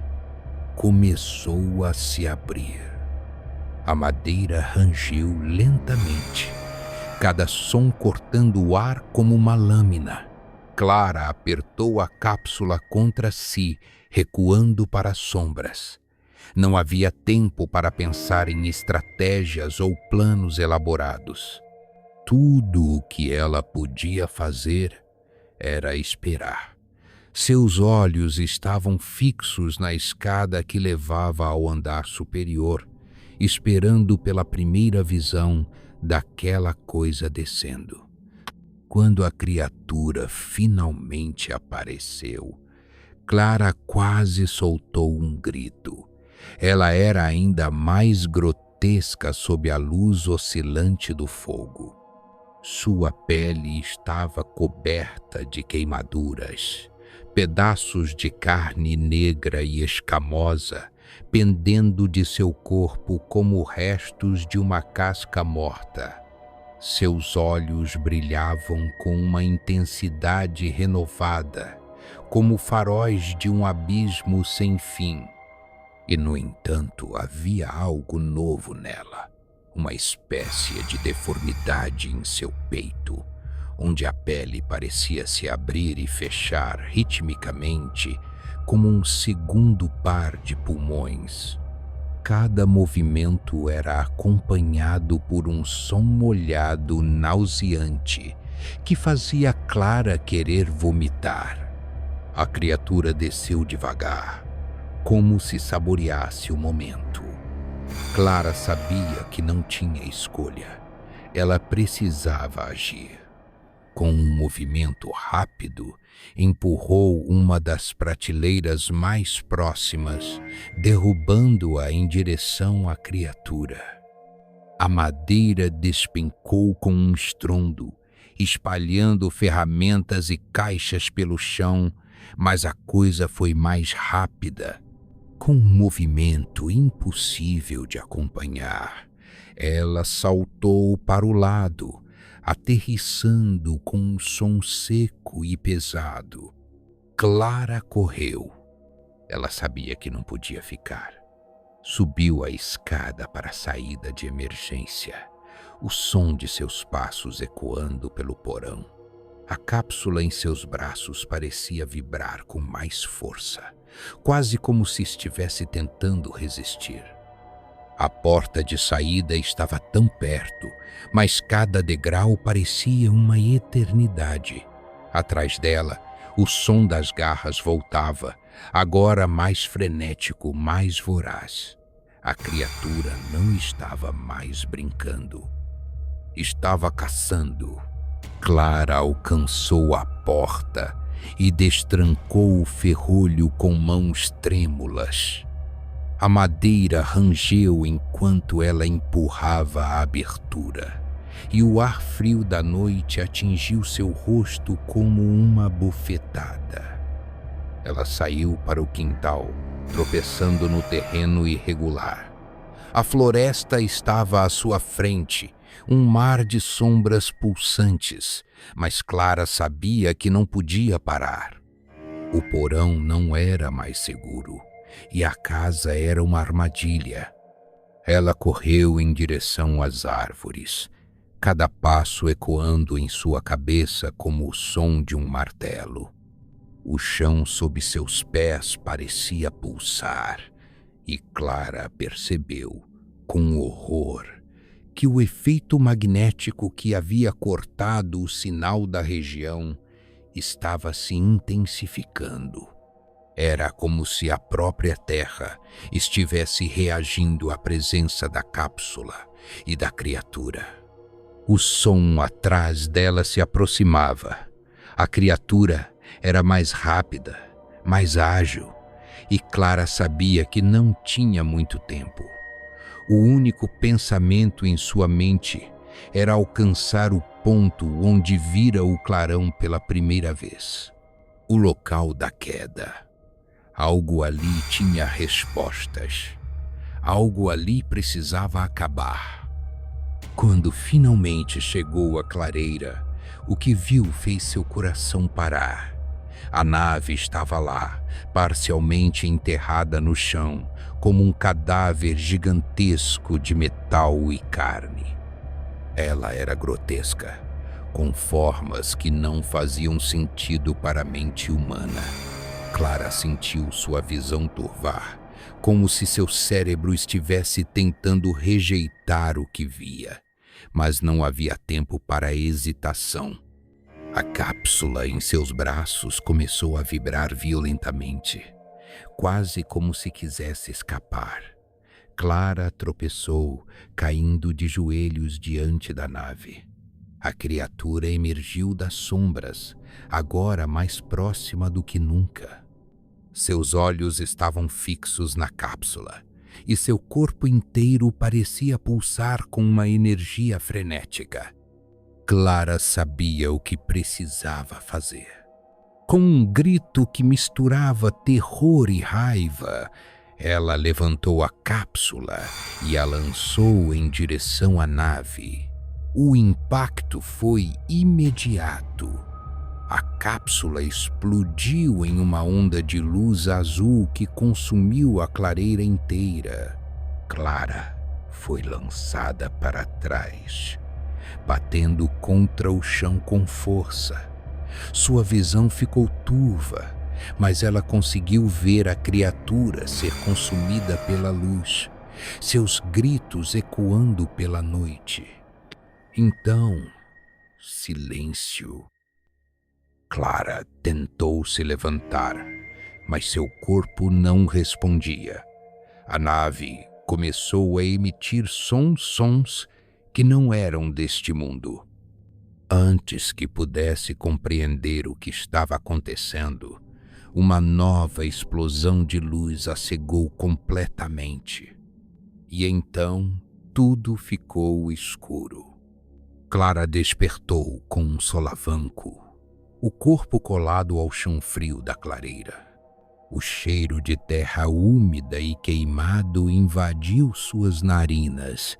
começou a se abrir. A madeira rangeu lentamente, cada som cortando o ar como uma lâmina. Clara apertou a cápsula contra si, recuando para as sombras. Não havia tempo para pensar em estratégias ou planos elaborados. Tudo o que ela podia fazer era esperar. Seus olhos estavam fixos na escada que levava ao andar superior, esperando pela primeira visão daquela coisa descendo. Quando a criatura finalmente apareceu, Clara quase soltou um grito. Ela era ainda mais grotesca sob a luz oscilante do fogo. Sua pele estava coberta de queimaduras, pedaços de carne negra e escamosa pendendo de seu corpo como restos de uma casca morta. Seus olhos brilhavam com uma intensidade renovada, como faróis de um abismo sem fim. E, no entanto, havia algo novo nela. Uma espécie de deformidade em seu peito, onde a pele parecia se abrir e fechar ritmicamente, como um segundo par de pulmões. Cada movimento era acompanhado por um som molhado nauseante, que fazia Clara querer vomitar. A criatura desceu devagar, como se saboreasse o momento. Clara sabia que não tinha escolha. Ela precisava agir. Com um movimento rápido, empurrou uma das prateleiras mais próximas, derrubando-a em direção à criatura. A madeira despencou com um estrondo, espalhando ferramentas e caixas pelo chão, mas a coisa foi mais rápida. Com um movimento impossível de acompanhar, ela saltou para o lado, aterrissando com um som seco e pesado. Clara correu. Ela sabia que não podia ficar. Subiu a escada para a saída de emergência, o som de seus passos ecoando pelo porão. A cápsula em seus braços parecia vibrar com mais força, quase como se estivesse tentando resistir. A porta de saída estava tão perto, mas cada degrau parecia uma eternidade. Atrás dela, o som das garras voltava, agora mais frenético, mais voraz. A criatura não estava mais brincando. Estava caçando. Clara alcançou a porta e destrancou o ferrolho com mãos trêmulas. A madeira rangeu enquanto ela empurrava a abertura, e o ar frio da noite atingiu seu rosto como uma bofetada. Ela saiu para o quintal, tropeçando no terreno irregular. A floresta estava à sua frente, um mar de sombras pulsantes, mas Clara sabia que não podia parar. O porão não era mais seguro e a casa era uma armadilha. Ela correu em direção às árvores, cada passo ecoando em sua cabeça como o som de um martelo. O chão sob seus pés parecia pulsar, e Clara percebeu, com horror, que o efeito magnético que havia cortado o sinal da região estava se intensificando. Era como se a própria Terra estivesse reagindo à presença da cápsula e da criatura. O som atrás dela se aproximava. A criatura era mais rápida, mais ágil, e Clara sabia que não tinha muito tempo. O único pensamento em sua mente era alcançar o ponto onde vira o clarão pela primeira vez. O local da queda. Algo ali tinha respostas. Algo ali precisava acabar. Quando finalmente chegou à clareira, o que viu fez seu coração parar. A nave estava lá, parcialmente enterrada no chão, como um cadáver gigantesco de metal e carne. Ela era grotesca, com formas que não faziam sentido para a mente humana. Clara sentiu sua visão turvar, como se seu cérebro estivesse tentando rejeitar o que via, mas não havia tempo para hesitação. A cápsula em seus braços começou a vibrar violentamente, quase como se quisesse escapar. Clara tropeçou, caindo de joelhos diante da nave. A criatura emergiu das sombras, agora mais próxima do que nunca. Seus olhos estavam fixos na cápsula, e seu corpo inteiro parecia pulsar com uma energia frenética. Clara sabia o que precisava fazer. Com um grito que misturava terror e raiva, ela levantou a cápsula e a lançou em direção à nave. O impacto foi imediato. A cápsula explodiu em uma onda de luz azul que consumiu a clareira inteira. Clara foi lançada para trás, batendo contra o chão com força. Sua visão ficou turva, mas ela conseguiu ver a criatura ser consumida pela luz, seus gritos ecoando pela noite. Então, silêncio. Clara tentou se levantar, mas seu corpo não respondia. A nave começou a emitir sons que não eram deste mundo. Antes que pudesse compreender o que estava acontecendo, uma nova explosão de luz a cegou completamente. E então tudo ficou escuro. Clara despertou com um solavanco, o corpo colado ao chão frio da clareira. O cheiro de terra úmida e queimado invadiu suas narinas,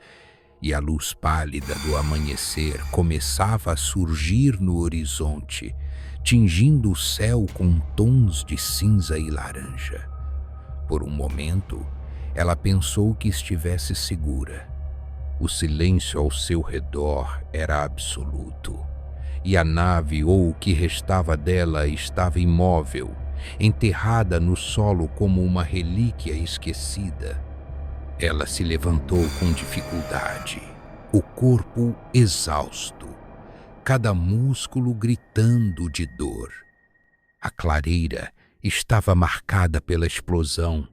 e a luz pálida do amanhecer começava a surgir no horizonte, tingindo o céu com tons de cinza e laranja. Por um momento, ela pensou que estivesse segura. O silêncio ao seu redor era absoluto, e a nave ou o que restava dela estava imóvel, enterrada no solo como uma relíquia esquecida. Ela se levantou com dificuldade, o corpo exausto, cada músculo gritando de dor. A clareira estava marcada pela explosão.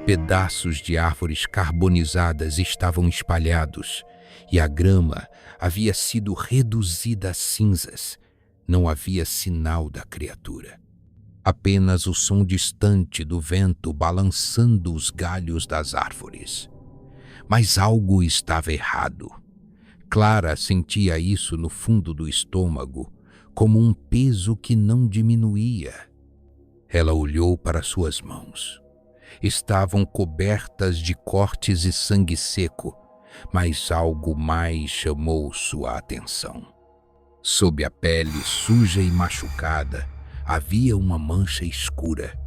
Pedaços de árvores carbonizadas estavam espalhados, e a grama havia sido reduzida a cinzas. Não havia sinal da criatura. Apenas o som distante do vento balançando os galhos das árvores. Mas algo estava errado. Clara sentia isso no fundo do estômago, como um peso que não diminuía. Ela olhou para suas mãos. Estavam cobertas de cortes e sangue seco, mas algo mais chamou sua atenção. Sob a pele suja e machucada, Havia uma mancha escura,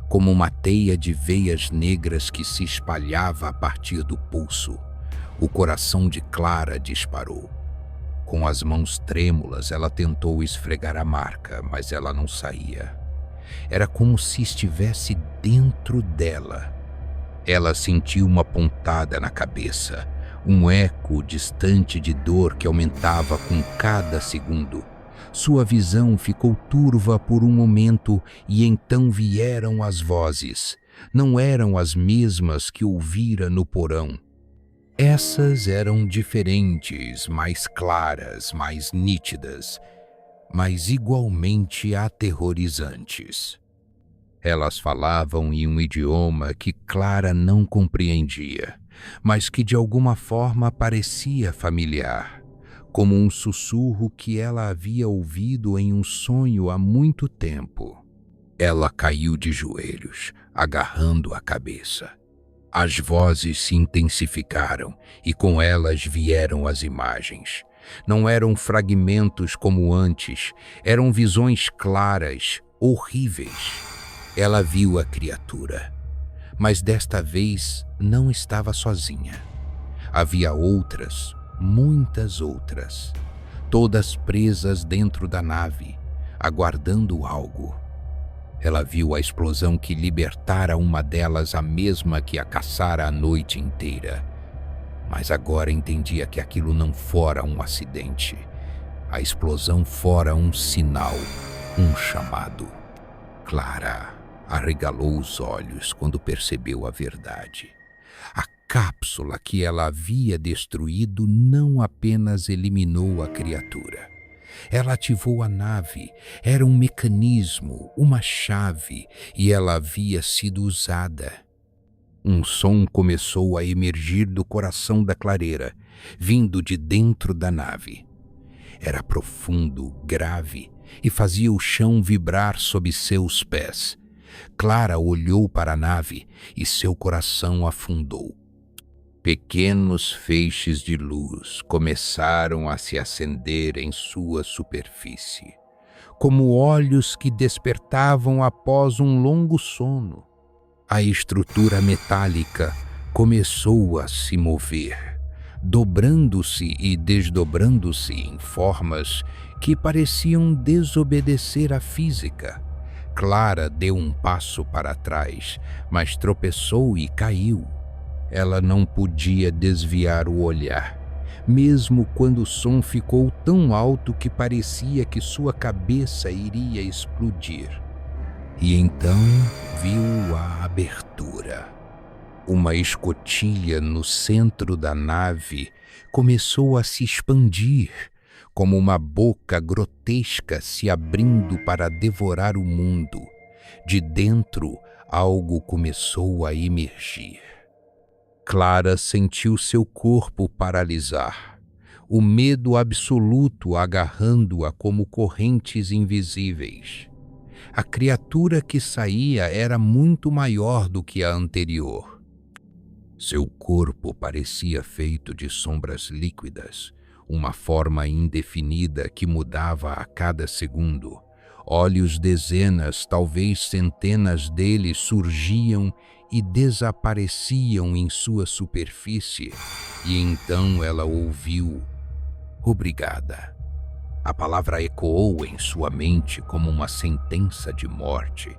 como uma teia de veias negras que se espalhava a partir do pulso. O coração de Clara disparou. Com as mãos trêmulas, ela tentou esfregar a marca, mas ela não saía. Era como se estivesse dentro dela. Ela sentiu uma pontada na cabeça, um eco distante de dor que aumentava com cada segundo. Sua visão ficou turva por um momento e então vieram as vozes. Não eram as mesmas que ouvira no porão. Essas eram diferentes, mais claras, mais nítidas, mas igualmente aterrorizantes. Elas falavam em um idioma que Clara não compreendia, mas que de alguma forma parecia familiar, como um sussurro que ela havia ouvido em um sonho há muito tempo. Ela caiu de joelhos, agarrando a cabeça. As vozes se intensificaram e com elas vieram as imagens. Não eram fragmentos como antes, eram visões claras, horríveis. Ela viu a criatura, mas desta vez não estava sozinha. Havia outras, muitas outras, todas presas dentro da nave, aguardando algo. Ela viu a explosão que libertara uma delas, a mesma que a caçara a noite inteira. Mas agora entendia que aquilo não fora um acidente. A explosão fora um sinal, um chamado. Clara arregalou os olhos quando percebeu a verdade. A cápsula que ela havia destruído não apenas eliminou a criatura. Ela ativou a nave, era um mecanismo, uma chave, e ela havia sido usada. Um som começou a emergir do coração da clareira, vindo de dentro da nave. Era profundo, grave, e fazia o chão vibrar sob seus pés. Clara olhou para a nave e seu coração afundou. Pequenos feixes de luz começaram a se acender em sua superfície, como olhos que despertavam após um longo sono. A estrutura metálica começou a se mover, dobrando-se e desdobrando-se em formas que pareciam desobedecer à física. Clara deu um passo para trás, mas tropeçou e caiu. Ela não podia desviar o olhar, mesmo quando o som ficou tão alto que parecia que sua cabeça iria explodir. E então viu a abertura. Uma escotilha no centro da nave começou a se expandir, como uma boca grotesca se abrindo para devorar o mundo. De dentro, algo começou a emergir. Clara sentiu seu corpo paralisar, o medo absoluto agarrando-a como correntes invisíveis. A criatura que saía era muito maior do que a anterior. Seu corpo parecia feito de sombras líquidas, uma forma indefinida que mudava a cada segundo. Olhos dezenas, talvez centenas deles surgiam e desapareciam em sua superfície, e então ela ouviu: "Obrigada." A palavra ecoou em sua mente como uma sentença de morte.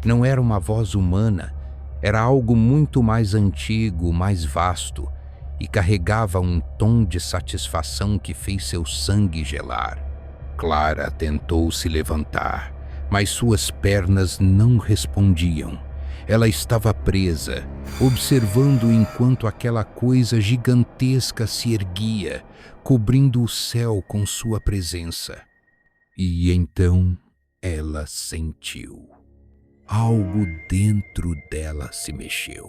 Não era uma voz humana, era algo muito mais antigo, mais vasto, e carregava um tom de satisfação que fez seu sangue gelar. Clara tentou se levantar, mas suas pernas não respondiam. Ela estava presa, observando enquanto aquela coisa gigantesca se erguia, cobrindo o céu com sua presença. E então ela sentiu. Algo dentro dela se mexeu.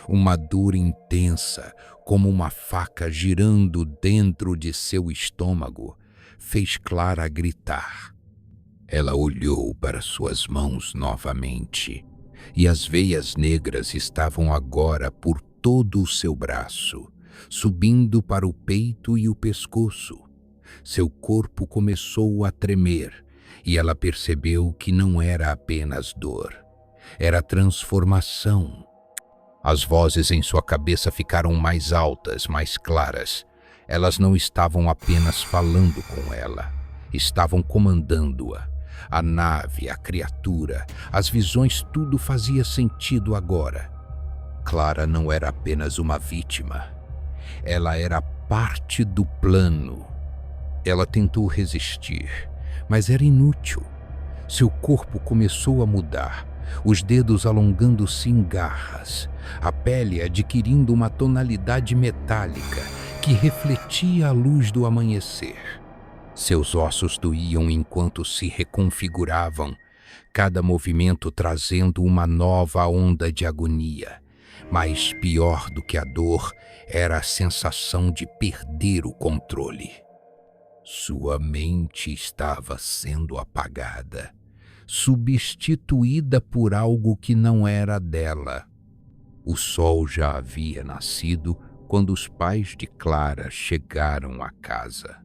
Uma dor intensa, como uma faca girando dentro de seu estômago, fez Clara gritar. Ela olhou para suas mãos novamente, e as veias negras estavam agora por todo o seu braço, subindo para o peito e o pescoço. Seu corpo começou a tremer, e ela percebeu que não era apenas dor, era transformação. As vozes em sua cabeça ficaram mais altas, mais claras. Elas não estavam apenas falando com ela, estavam comandando-a. A nave, a criatura, as visões, tudo fazia sentido agora. Clara não era apenas uma vítima. Ela era parte do plano. Ela tentou resistir, mas era inútil. Seu corpo começou a mudar, os dedos alongando-se em garras, a pele adquirindo uma tonalidade metálica que refletia a luz do amanhecer. Seus ossos doíam enquanto se reconfiguravam, cada movimento trazendo uma nova onda de agonia. Mas pior do que a dor era a sensação de perder o controle. Sua mente estava sendo apagada, substituída por algo que não era dela. O sol já havia nascido quando os pais de Clara chegaram à casa.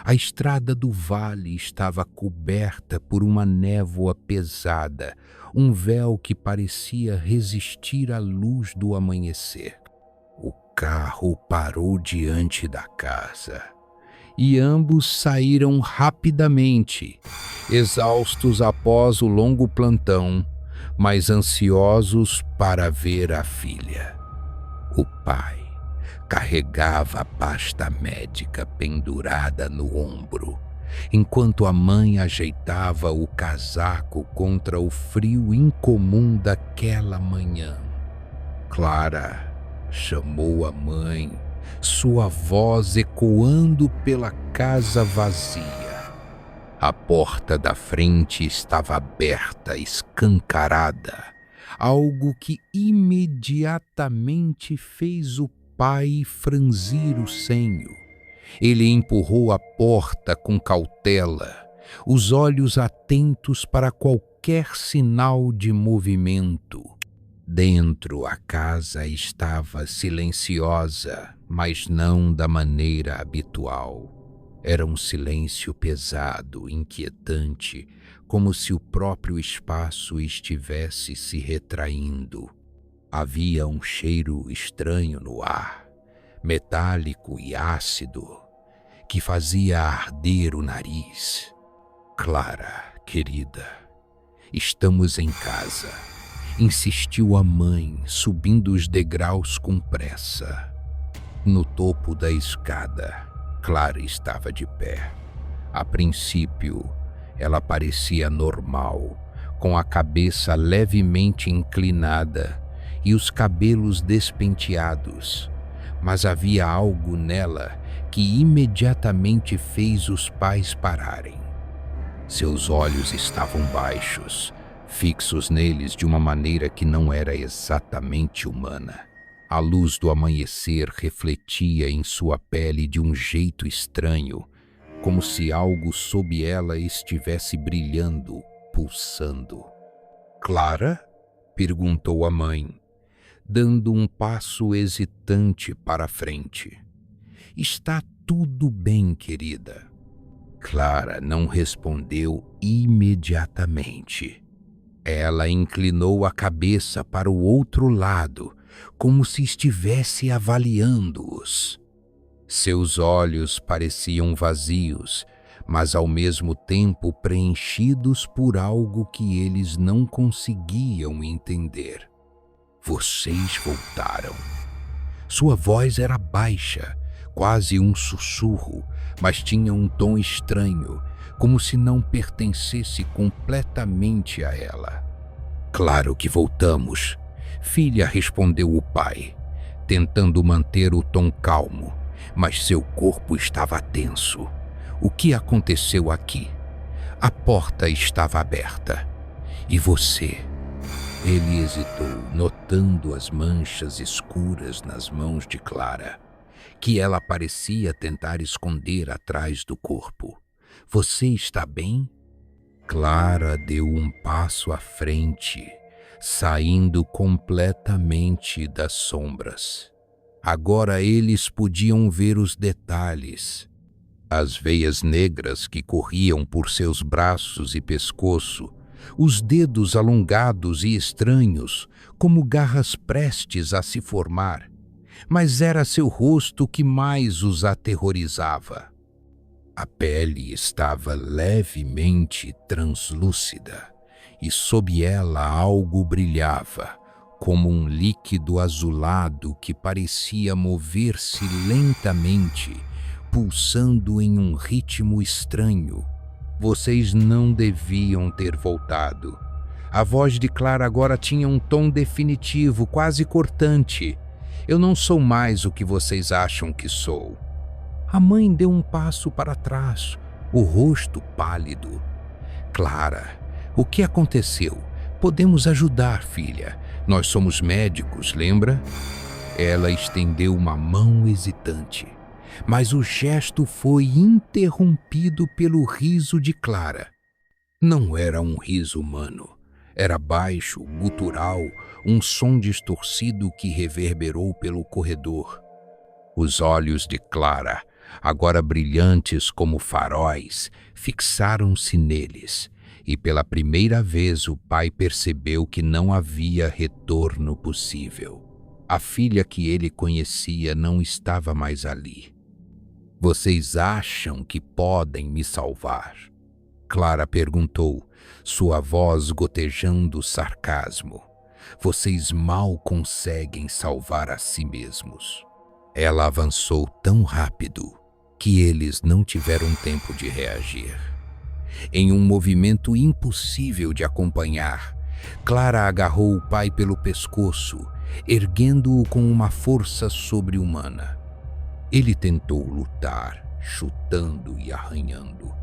A estrada do vale estava coberta por uma névoa pesada, um véu que parecia resistir à luz do amanhecer. O carro parou diante da casa e ambos saíram rapidamente, exaustos após o longo plantão, mas ansiosos para ver a filha. O pai carregava a pasta médica pendurada no ombro, enquanto a mãe ajeitava o casaco contra o frio incomum daquela manhã. Clara chamou a mãe, sua voz ecoando pela casa vazia. A porta da frente estava aberta, escancarada, algo que imediatamente fez o pai franzir o senho. Ele empurrou a porta com cautela, os olhos atentos para qualquer sinal de movimento. Dentro, a casa estava silenciosa, mas não da maneira habitual. Era um silêncio pesado, inquietante, como se o próprio espaço estivesse se retraindo. Havia um cheiro estranho no ar, metálico e ácido, que fazia arder o nariz. Clara, querida, estamos em casa, insistiu a mãe, subindo os degraus com pressa. No topo da escada, Clara estava de pé. A princípio, ela parecia normal, com a cabeça levemente inclinada e os cabelos despenteados, mas havia algo nela que imediatamente fez os pais pararem. Seus olhos estavam baixos, fixos neles de uma maneira que não era exatamente humana. A luz do amanhecer refletia em sua pele de um jeito estranho, como se algo sob ela estivesse brilhando, pulsando. "Clara?" perguntou a mãe, dando um passo hesitante para a frente. "Está tudo bem, querida." Clara não respondeu imediatamente. Ela inclinou a cabeça para o outro lado, como se estivesse avaliando-os. Seus olhos pareciam vazios, mas ao mesmo tempo preenchidos por algo que eles não conseguiam entender. "Vocês voltaram." Sua voz era baixa, quase um sussurro, mas tinha um tom estranho, como se não pertencesse completamente a ela. "Claro que voltamos, filha", respondeu o pai, tentando manter o tom calmo, mas seu corpo estava tenso. "O que aconteceu aqui?" "A porta estava aberta. E você?" Ele hesitou, notando as manchas escuras nas mãos de Clara, que ela parecia tentar esconder atrás do corpo. "Você está bem?" Clara deu um passo à frente, saindo completamente das sombras. Agora eles podiam ver os detalhes. As veias negras que corriam por seus braços e pescoço, os dedos alongados e estranhos, como garras prestes a se formar, mas era seu rosto que mais os aterrorizava. A pele estava levemente translúcida e sob ela algo brilhava, como um líquido azulado que parecia mover-se lentamente, pulsando em um ritmo estranho. Vocês não deviam ter voltado. A voz de Clara agora tinha um tom definitivo, quase cortante. Eu não sou mais o que vocês acham que sou. A mãe deu um passo para trás, o rosto pálido. Clara, o que aconteceu? Podemos ajudar, filha. Nós somos médicos, lembra? Ela estendeu uma mão hesitante, mas o gesto foi interrompido pelo riso de Clara. Não era um riso humano. Era baixo, gutural, um som distorcido que reverberou pelo corredor. Os olhos de Clara, agora brilhantes como faróis, fixaram-se neles, e pela primeira vez o pai percebeu que não havia retorno possível. A filha que ele conhecia não estava mais ali. Vocês acham que podem me salvar? Clara perguntou, sua voz gotejando sarcasmo. Vocês mal conseguem salvar a si mesmos. Ela avançou tão rápido que eles não tiveram tempo de reagir. Em um movimento impossível de acompanhar, Clara agarrou o pai pelo pescoço, erguendo-o com uma força sobre-humana. Ele tentou lutar, chutando e arranhando,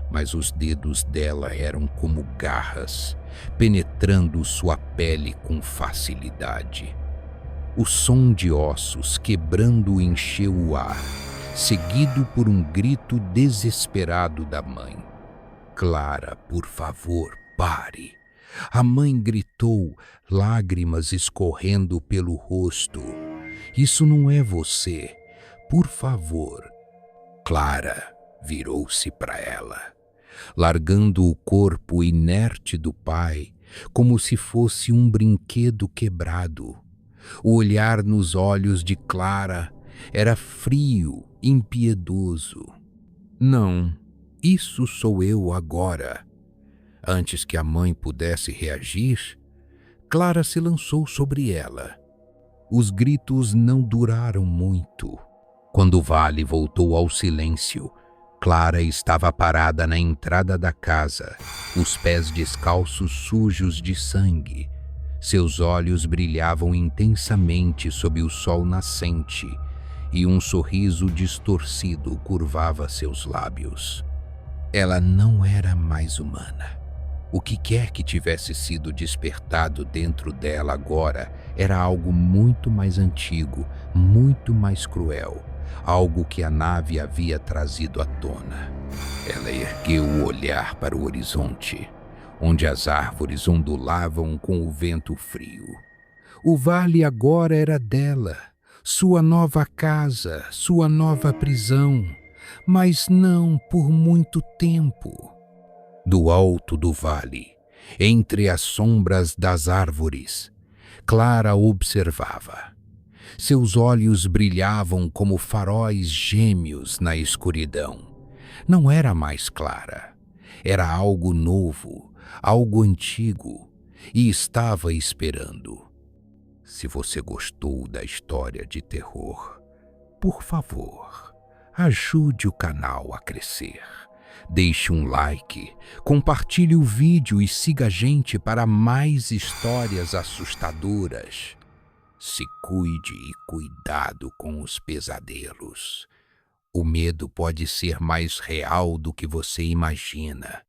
mas os dedos dela eram como garras, penetrando sua pele com facilidade. O som de ossos quebrando encheu o ar, seguido por um grito desesperado da mãe. Clara, por favor, pare. A mãe gritou, lágrimas escorrendo pelo rosto. Isso não é você. Por favor. Clara virou-se para ela, largando o corpo inerte do pai, como se fosse um brinquedo quebrado. O olhar nos olhos de Clara era frio, impiedoso. Não, isso sou eu agora. Antes que a mãe pudesse reagir, Clara se lançou sobre ela. Os gritos não duraram muito. Quando o vale voltou ao silêncio, Clara estava parada na entrada da casa, os pés descalços sujos de sangue. Seus olhos brilhavam intensamente sob o sol nascente e um sorriso distorcido curvava seus lábios. Ela não era mais humana. O que quer que tivesse sido despertado dentro dela agora era algo muito mais antigo, muito mais cruel, algo que a nave havia trazido à tona. Ela ergueu o olhar para o horizonte, onde as árvores ondulavam com o vento frio. O vale agora era dela, sua nova casa, sua nova prisão, mas não por muito tempo. Do alto do vale, entre as sombras das árvores, Clara observava. Seus olhos brilhavam como faróis gêmeos na escuridão. Não era mais Clara. Era algo novo, algo antigo, e estava esperando. Se você gostou da história de terror, por favor, ajude o canal a crescer. Deixe um like, compartilhe o vídeo e siga a gente para mais histórias assustadoras. Se cuide e cuidado com os pesadelos. O medo pode ser mais real do que você imagina.